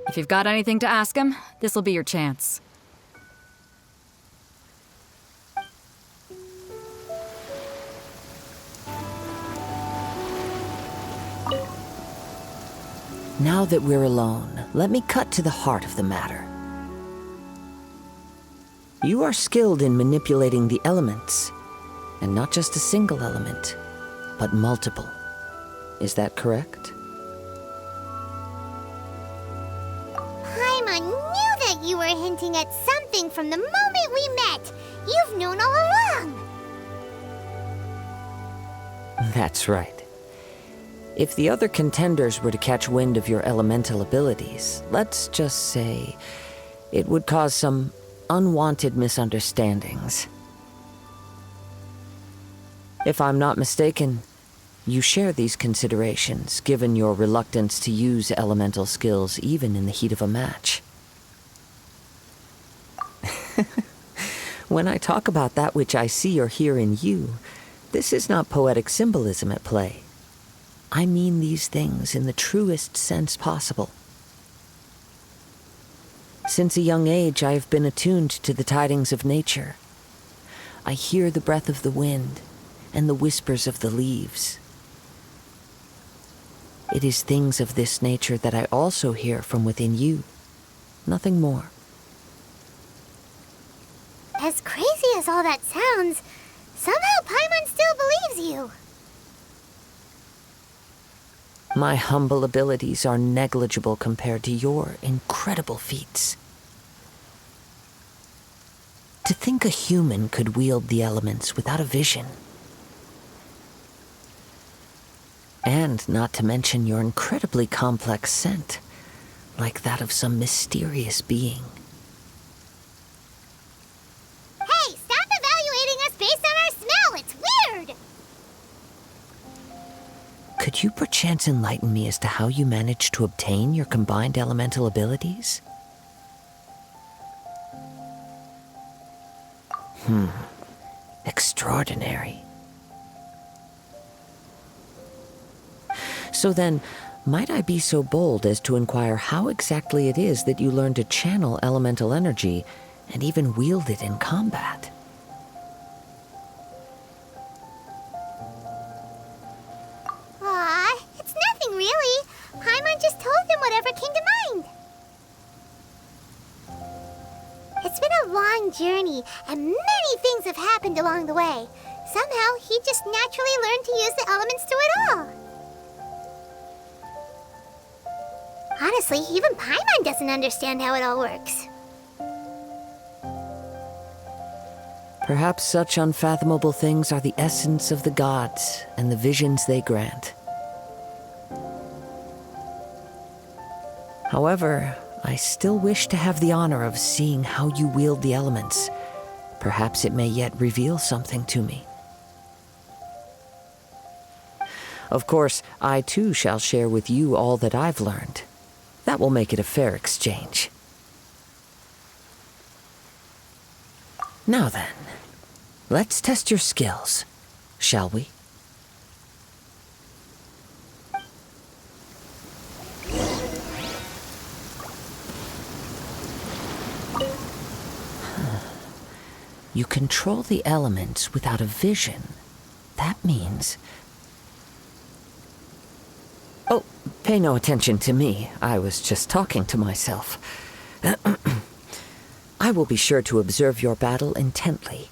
If you've got anything to ask him, this'll be your chance. Now that we're alone, let me cut to the heart of the matter. You are skilled in manipulating the elements, and not just a single element, but multiple. Is that correct? Paimon knew that you were hinting at something from the moment we met. You've known all along. That's right. If the other contenders were to catch wind of your elemental abilities, let's just say it would cause some unwanted misunderstandings. If I'm not mistaken, you share these considerations, given your reluctance to use elemental skills even in the heat of a match. When I talk about that which I see or hear in you, this is not poetic symbolism at play. I mean these things in the truest sense possible. Since a young age, I have been attuned to the tidings of nature. I hear the breath of the wind, and the whispers of the leaves. It is things of this nature that I also hear from within you. Nothing more. As crazy as all that sounds, somehow Paimon still believes you. My humble abilities are negligible compared to your incredible feats. To think a human could wield the elements without a vision. And not to mention your incredibly complex scent, like that of some mysterious being. Hey, stop evaluating us based on our smell! It's weird! Could you perchance enlighten me as to how you managed to obtain your combined elemental abilities? Extraordinary. So then, might I be so bold as to inquire how exactly it is that you learned to channel elemental energy and even wield it in combat? Aw, it's nothing really. Paimon just told him whatever came to mind. It's been a long journey, and many things have happened along the way. Somehow, he just naturally learned to use the elements through it all. Honestly, even Paimon doesn't understand how it all works. Perhaps such unfathomable things are the essence of the gods and the visions they grant. However, I still wish to have the honor of seeing how you wield the elements. Perhaps it may yet reveal something to me. Of course, I too shall share with you all that I've learned. That will make it a fair exchange. Now then, let's test your skills, shall we? You control the elements without a vision. That means... Oh, pay no attention to me. I was just talking to myself. I will be sure to observe your battle intently.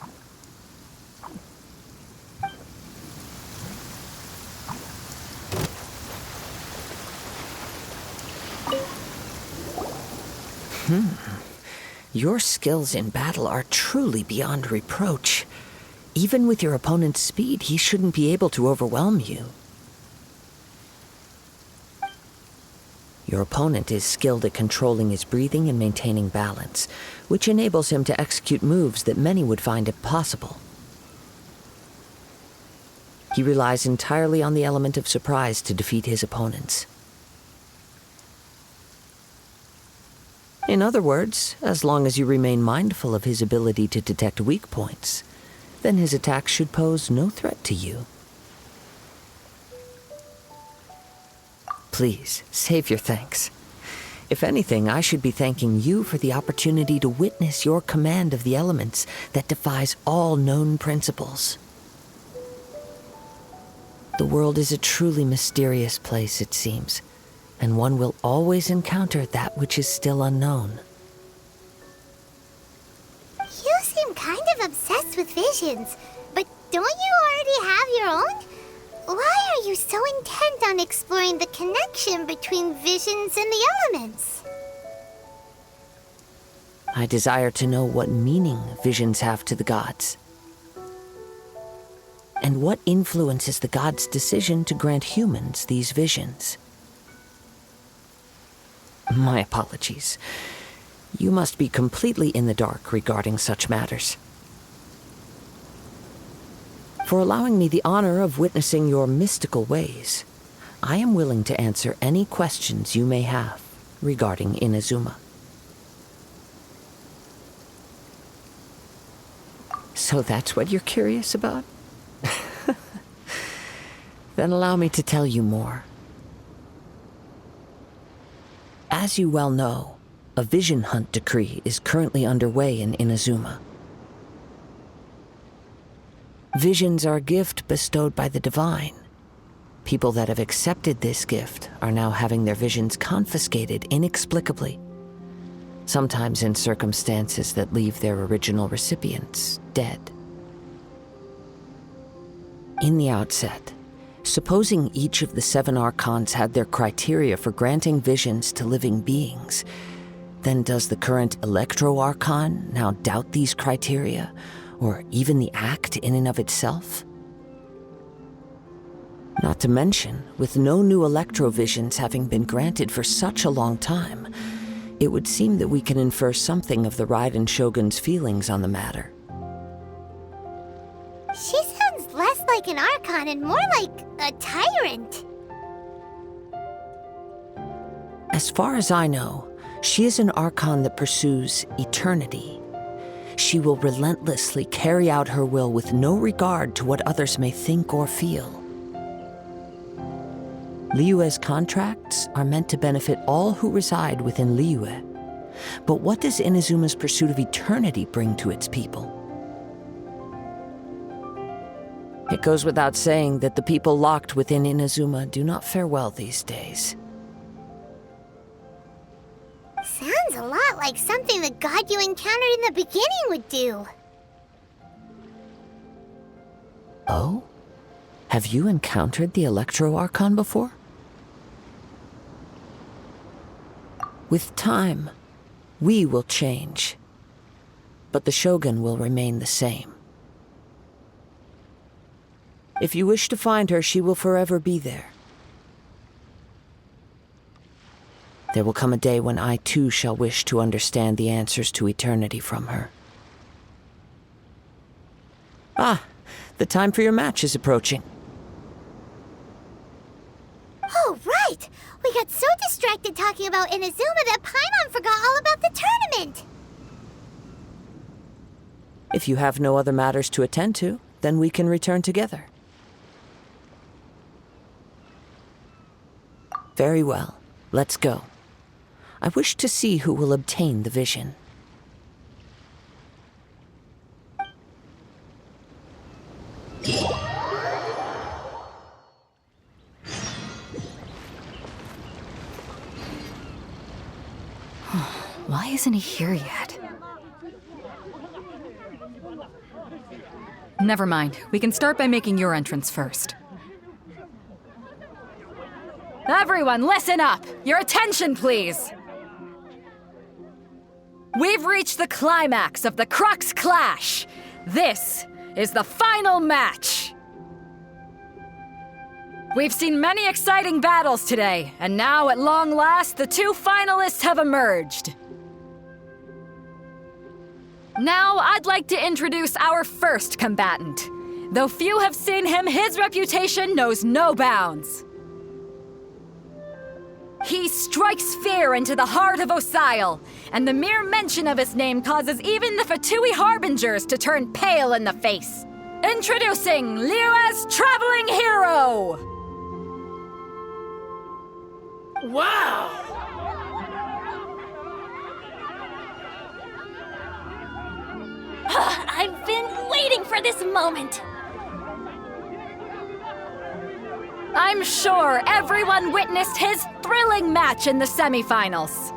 Your skills in battle are truly beyond reproach. Even with your opponent's speed, he shouldn't be able to overwhelm you. Your opponent is skilled at controlling his breathing and maintaining balance, which enables him to execute moves that many would find impossible. He relies entirely on the element of surprise to defeat his opponents. In other words, as long as you remain mindful of his ability to detect weak points, then his attacks should pose no threat to you. Please, save your thanks. If anything, I should be thanking you for the opportunity to witness your command of the elements that defies all known principles. The world is a truly mysterious place, it seems, and one will always encounter that which is still unknown. You seem kind of obsessed with visions, but don't you already have your own? Why are you so intent on exploring the connection between visions and the elements? I desire to know what meaning visions have to the gods, and what influences the gods' decision to grant humans these visions. My apologies. You must be completely in the dark regarding such matters. For allowing me the honor of witnessing your mystical ways, I am willing to answer any questions you may have regarding Inazuma. So that's what you're curious about? Then allow me to tell you more. As you well know, a vision hunt decree is currently underway in Inazuma. Visions are a gift bestowed by the divine. People that have accepted this gift are now having their visions confiscated inexplicably, sometimes in circumstances that leave their original recipients dead. In the outset, supposing each of the 7 archons had their criteria for granting visions to living beings, then does the current Electro-Archon now doubt these criteria, or even the act in and of itself? Not to mention, with no new Electro-Visions having been granted for such a long time, it would seem that we can infer something of the Raiden Shogun's feelings on the matter. She sounds less like an Archon and more like a tyrant. As far as I know, she is an Archon that pursues eternity. She will relentlessly carry out her will with no regard to what others may think or feel. Liyue's contracts are meant to benefit all who reside within Liyue. But what does Inazuma's pursuit of eternity bring to its people? It goes without saying that the people locked within Inazuma do not fare well these days. Sounds a lot like something the god you encountered in the beginning would do. Oh? Have you encountered the Electro-Archon before? With time, we will change, but the Shogun will remain the same. If you wish to find her, she will forever be there. There will come a day when I too shall wish to understand the answers to eternity from her. Ah, the time for your match is approaching. Oh, right! We got so distracted talking about Inazuma that Paimon forgot all about the tournament! If you have no other matters to attend to, then we can return together. Very well, let's go. I wish to see who will obtain the vision. Why isn't he here yet? Never mind. We can start by making your entrance first. Everyone, listen up! Your attention, please! We've reached the climax of the Crux Clash! This is the final match! We've seen many exciting battles today, and now, at long last, the 2 finalists have emerged. Now, I'd like to introduce our first combatant. Though few have seen him, his reputation knows no bounds. He strikes fear into the heart of Osile, and the mere mention of his name causes even the Fatui Harbingers to turn pale in the face. Introducing Liyue's traveling hero! Wow! I've been waiting for this moment! I'm sure everyone witnessed his thrilling match in the semifinals.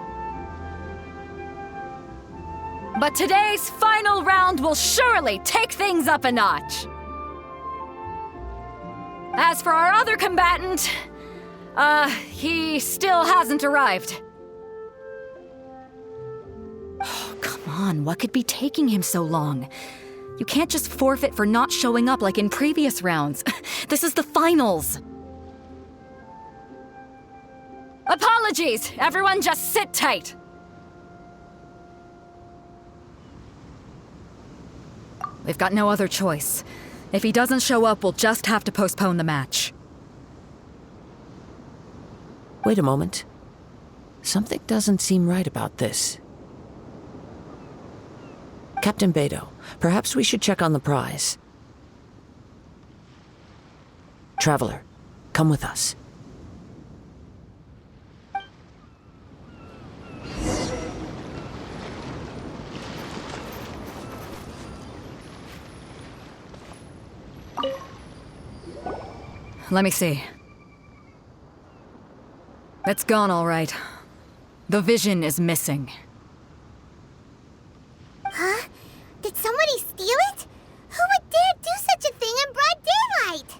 But today's final round will surely take things up a notch. As for our other combatant, he still hasn't arrived. Oh, come on, what could be taking him so long? You can't just forfeit for not showing up like in previous rounds. This is the finals. Apologies! Everyone just sit tight! We've got no other choice. If he doesn't show up, we'll just have to postpone the match. Wait a moment. Something doesn't seem right about this. Captain Beidou, perhaps we should check on the prize. Traveler, come with us. Let me see. It's gone all right. The vision is missing. Huh? Did somebody steal it? Who would dare do such a thing in broad daylight?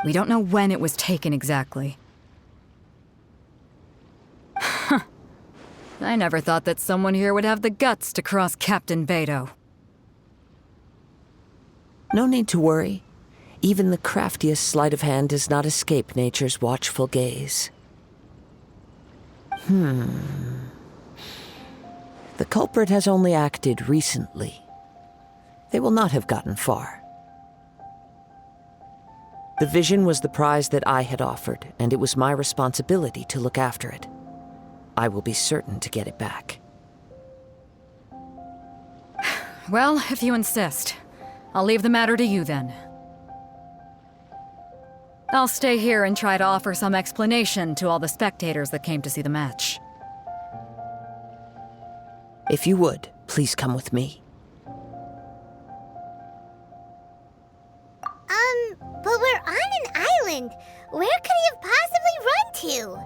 We don't know when it was taken exactly. I never thought that someone here would have the guts to cross Captain Beto. No need to worry. Even the craftiest sleight of hand does not escape nature's watchful gaze. The culprit has only acted recently. They will not have gotten far. The vision was the prize that I had offered, and it was my responsibility to look after it. I will be certain to get it back. Well, if you insist, I'll leave the matter to you then. I'll stay here and try to offer some explanation to all the spectators that came to see the match. If you would, please come with me. But we're on an island. Where could he have possibly run to?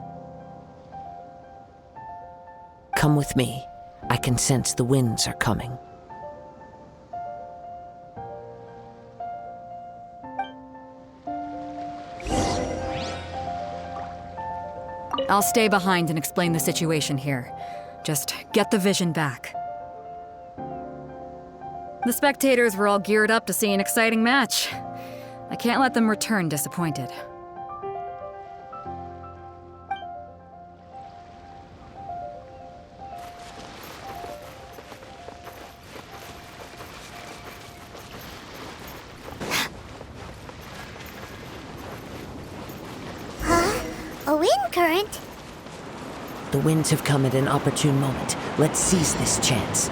Come with me. I can sense the winds are coming. I'll stay behind and explain the situation here. Just get the vision back. The spectators were all geared up to see an exciting match. I can't let them return disappointed. A wind current? The winds have come at an opportune moment. Let's seize this chance.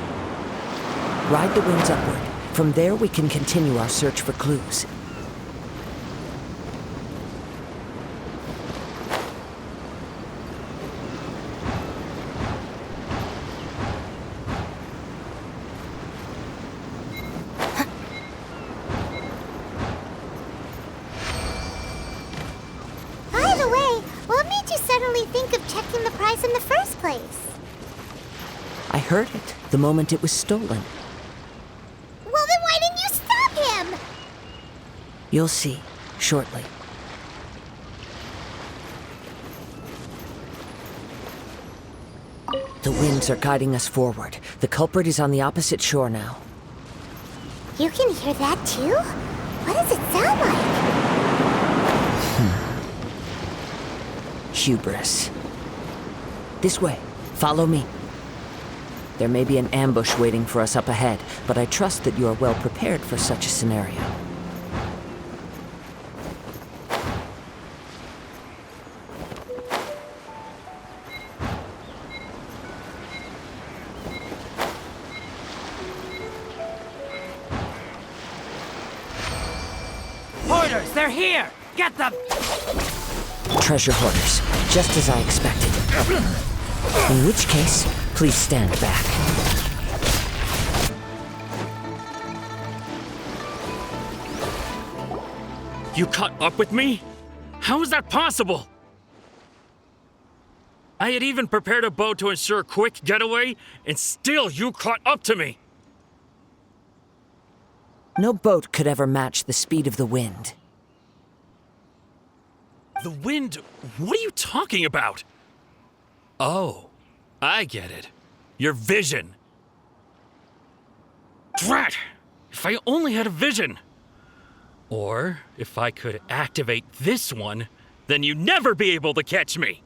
Ride the winds upward. From there, we can continue our search for clues. By the way, what made you suddenly think of checking the prize in the first place? I heard it the moment it was stolen. Well, then why didn't you stop him? You'll see, shortly. The winds are guiding us forward. The culprit is on the opposite shore now. You can hear that too? What does it sound like? Hubris. This way. Follow me. There may be an ambush waiting for us up ahead, but I trust that you are well prepared for such a scenario. Hoarders, they're here! Get them! Treasure hoarders, just as I expected. In which case, please stand back. You caught up with me? How is that possible? I had even prepared a boat to ensure a quick getaway, and still you caught up to me! No boat could ever match the speed of the wind. The wind? What are you talking about? Oh, I get it. Your vision. Drat! If I only had a vision! Or, if I could activate this one, then you'd never be able to catch me!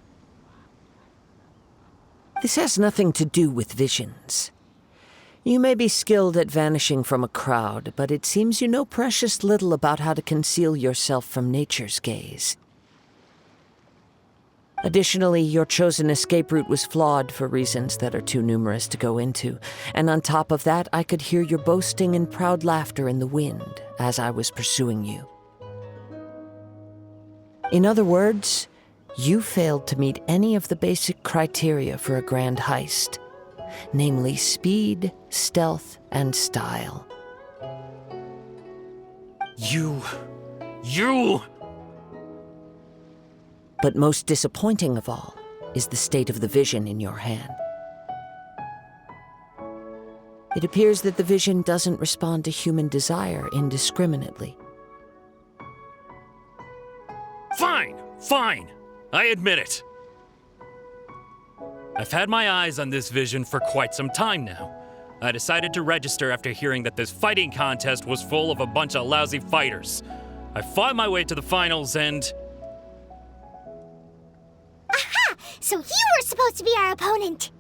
This has nothing to do with visions. You may be skilled at vanishing from a crowd, but it seems you know precious little about how to conceal yourself from nature's gaze. Additionally, your chosen escape route was flawed for reasons that are too numerous to go into, and on top of that, I could hear your boasting and proud laughter in the wind as I was pursuing you. In other words, you failed to meet any of the basic criteria for a grand heist, namely speed, stealth, and style. You You... But most disappointing of all is the state of the vision in your hand. It appears that the vision doesn't respond to human desire indiscriminately. Fine, fine. I admit it. I've had my eyes on this vision for quite some time now. I decided to register after hearing that this fighting contest was full of a bunch of lousy fighters. I fought my way to the finals and... Aha! So you were supposed to be our opponent!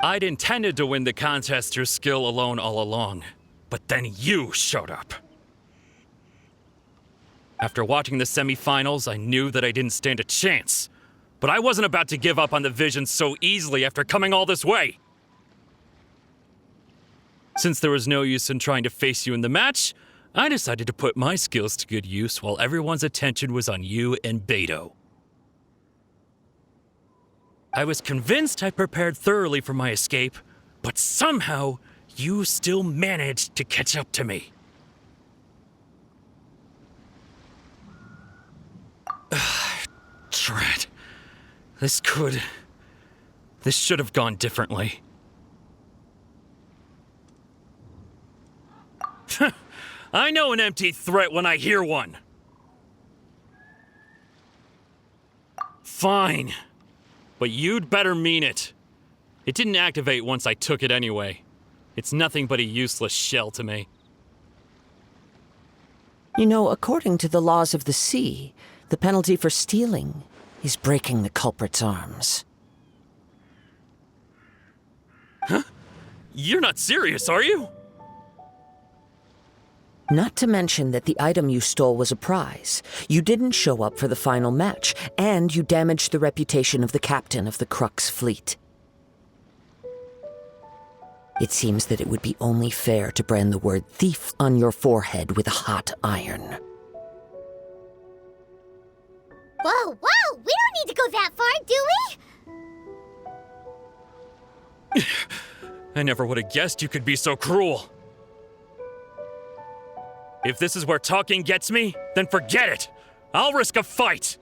I'd intended to win the contest through skill alone all along, but then you showed up. After watching the semifinals, I knew that I didn't stand a chance. But I wasn't about to give up on the vision so easily after coming all this way. Since there was no use in trying to face you in the match, I decided to put my skills to good use while everyone's attention was on you and Beto. I was convinced I prepared thoroughly for my escape, but somehow you still managed to catch up to me. Drat. This should have gone differently. I know an empty threat when I hear one. Fine. But you'd better mean it. It didn't activate once I took it anyway. It's nothing but a useless shell to me. You know, according to the laws of the sea, the penalty for stealing is breaking the culprit's arms. Huh? You're not serious, are you? Not to mention that the item you stole was a prize. You didn't show up for the final match, and you damaged the reputation of the captain of the Crux fleet. It seems that it would be only fair to brand the word thief on your forehead with a hot iron. Whoa, whoa! We don't need to go that far, do we? I never would have guessed you could be so cruel. If this is where talking gets me, then forget it. I'll risk a fight.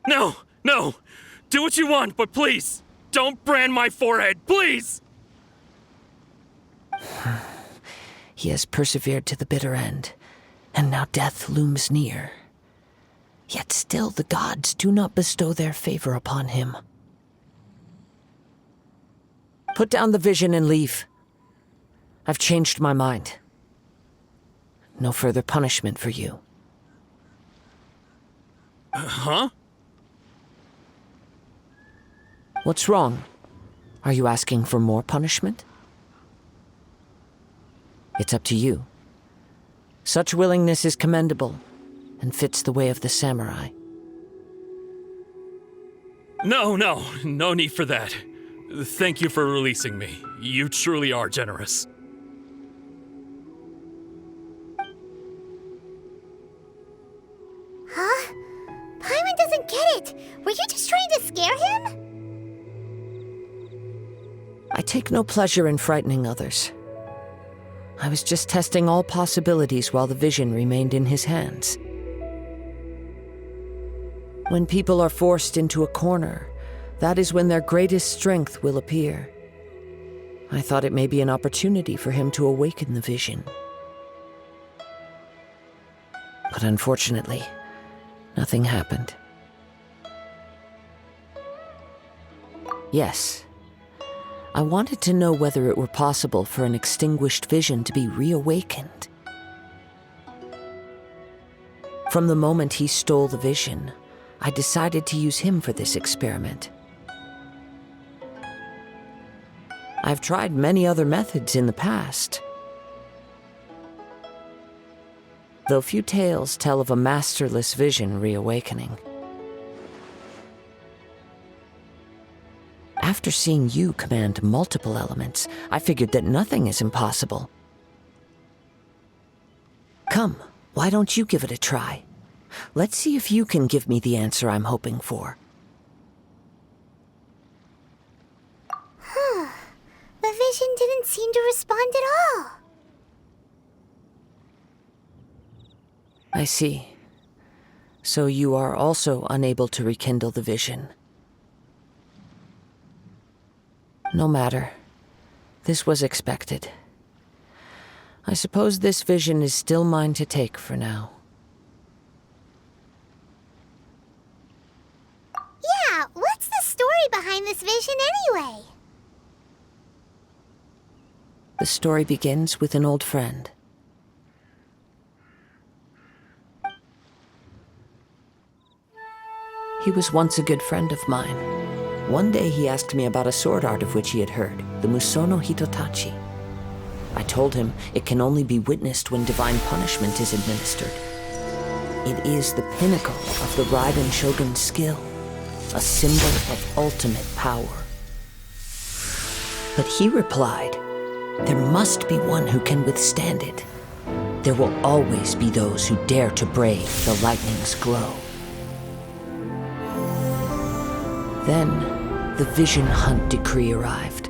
No, no. Do what you want, but please, don't brand my forehead, please! He has persevered to the bitter end, and now death looms near. Yet still the gods do not bestow their favor upon him. Put down the vision and leave. I've changed my mind. No further punishment for you. Huh? What's wrong? Are you asking for more punishment? It's up to you. Such willingness is commendable and fits the way of the samurai. No need for that. Thank you for releasing me. You truly are generous. Huh? Paimon doesn't get it. Were you just trying to scare him? I take no pleasure in frightening others. I was just testing all possibilities while the vision remained in his hands. When people are forced into a corner, that is when their greatest strength will appear. I thought it may be an opportunity for him to awaken the vision. But unfortunately, nothing happened. Yes, I wanted to know whether it were possible for an extinguished vision to be reawakened. From the moment he stole the vision, I decided to use him for this experiment. I've tried many other methods in the past, though few tales tell of a masterless vision reawakening. After seeing you command multiple elements, I figured that nothing is impossible. Come, why don't you give it a try? Let's see if you can give me the answer I'm hoping for. The vision didn't seem to respond at all. I see. So you are also unable to rekindle the vision. No matter. This was expected. I suppose this vision is still mine to take for now. Yeah, what's the story behind this vision anyway? The story begins with an old friend. He was once a good friend of mine. One day he asked me about a sword art of which he had heard, the Musono Hitotachi. I told him it can only be witnessed when divine punishment is administered. It is the pinnacle of the Raiden Shogun's skill, a symbol of ultimate power. But he replied, there must be one who can withstand it. There will always be those who dare to brave the lightning's glow. Then, the Vision Hunt decree arrived.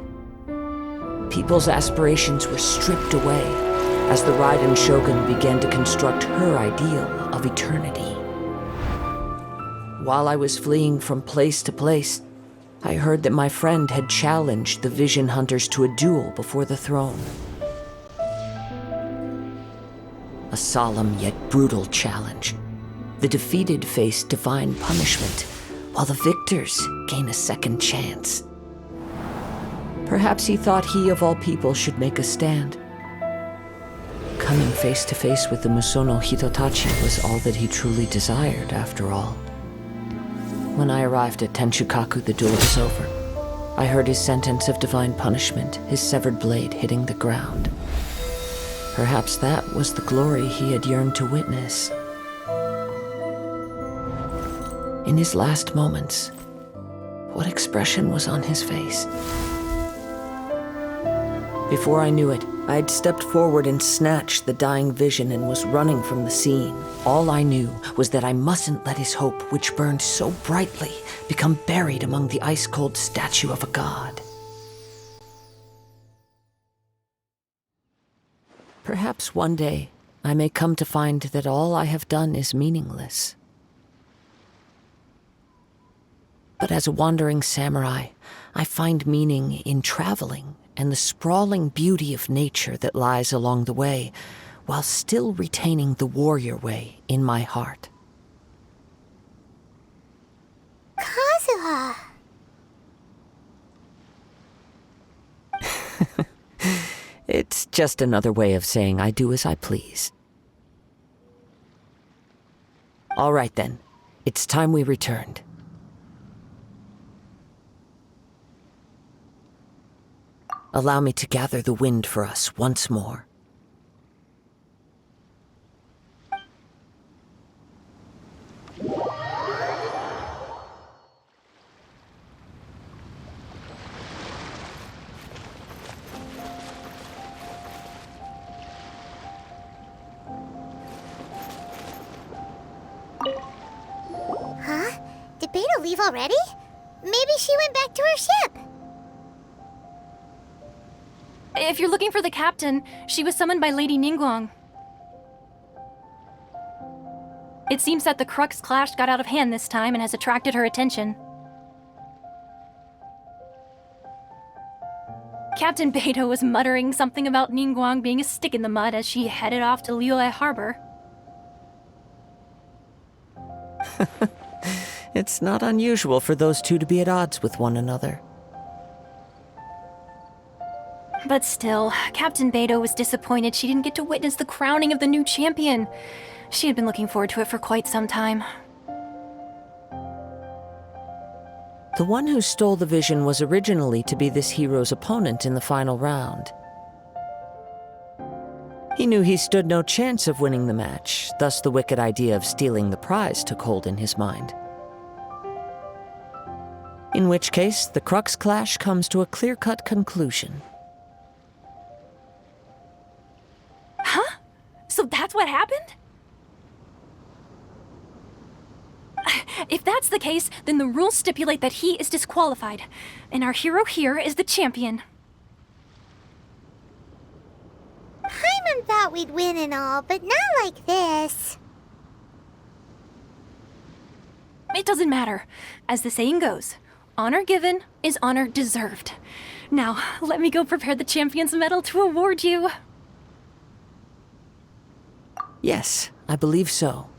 People's aspirations were stripped away as the Raiden Shogun began to construct her ideal of eternity. While I was fleeing from place to place, I heard that my friend had challenged the Vision Hunters to a duel before the throne. A solemn yet brutal challenge. The defeated face divine punishment, while the victors gain a second chance. Perhaps he thought he of all people should make a stand. Coming face to face with the Musono Hitotachi was all that he truly desired, after all. When I arrived at Tenshukaku, the duel was over. I heard his sentence of divine punishment, his severed blade hitting the ground. Perhaps that was the glory he had yearned to witness. In his last moments, what expression was on his face? Before I knew it, I had stepped forward and snatched the dying vision and was running from the scene. All I knew was that I mustn't let his hope, which burned so brightly, become buried among the ice-cold statue of a god. Perhaps one day, I may come to find that all I have done is meaningless. But as a wandering samurai, I find meaning in traveling and the sprawling beauty of nature that lies along the way, while still retaining the warrior way in my heart. Kazuha! It's just another way of saying I do as I please. All right then, it's time we returned. Allow me to gather the wind for us once more. Huh? Did Beta leave already? Maybe she went back to her ship. If you're looking for the captain, she was summoned by Lady Ningguang. It seems that the Crux clash got out of hand this time and has attracted her attention. Captain Beidou was muttering something about Ningguang being a stick in the mud as she headed off to Liyue Harbor. It's not unusual for those two to be at odds with one another. But still, Captain Beidou was disappointed she didn't get to witness the crowning of the new champion. She had been looking forward to it for quite some time. The one who stole the vision was originally to be this hero's opponent in the final round. He knew he stood no chance of winning the match, thus the wicked idea of stealing the prize took hold in his mind. In which case, the Crux clash comes to a clear-cut conclusion. Huh? So that's what happened? If that's the case, then the rules stipulate that he is disqualified. And our hero here is the champion. Paimon thought we'd win and all, but not like this. It doesn't matter. As the saying goes, honor given is honor deserved. Now, let me go prepare the champion's medal to award you. Yes, I believe so.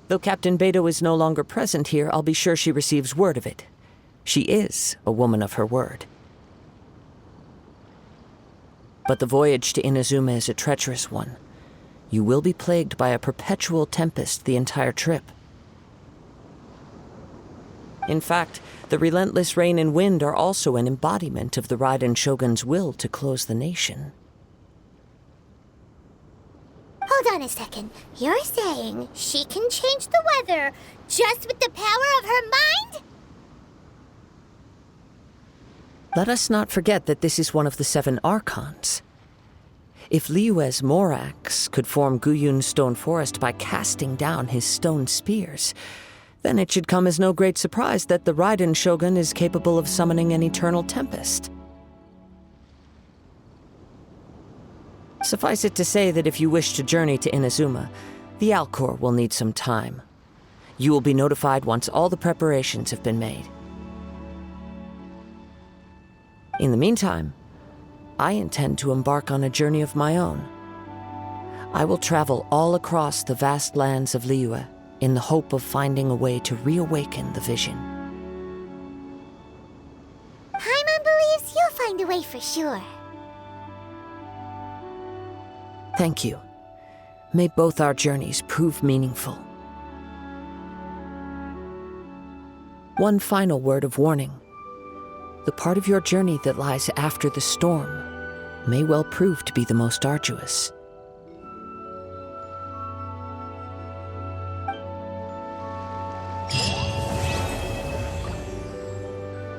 Though Captain Beidou is no longer present here, I'll be sure she receives word of it. She is a woman of her word. But the voyage to Inazuma is a treacherous one. You will be plagued by a perpetual tempest the entire trip. In fact, the relentless rain and wind are also an embodiment of the Raiden Shogun's will to close the nation. Hold on a second. You're saying she can change the weather just with the power of her mind? Let us not forget that this is one of the 7 Archons. If Liyue's Morax could form Guyun's stone forest by casting down his stone spears, then it should come as no great surprise that the Raiden Shogun is capable of summoning an eternal tempest. Suffice it to say that if you wish to journey to Inazuma, the Alcor will need some time. You will be notified once all the preparations have been made. In the meantime, I intend to embark on a journey of my own. I will travel all across the vast lands of Liyue in the hope of finding a way to reawaken the vision. Paimon believes you'll find a way for sure. Thank you. May both our journeys prove meaningful. One final word of warning. The part of your journey that lies after the storm may well prove to be the most arduous.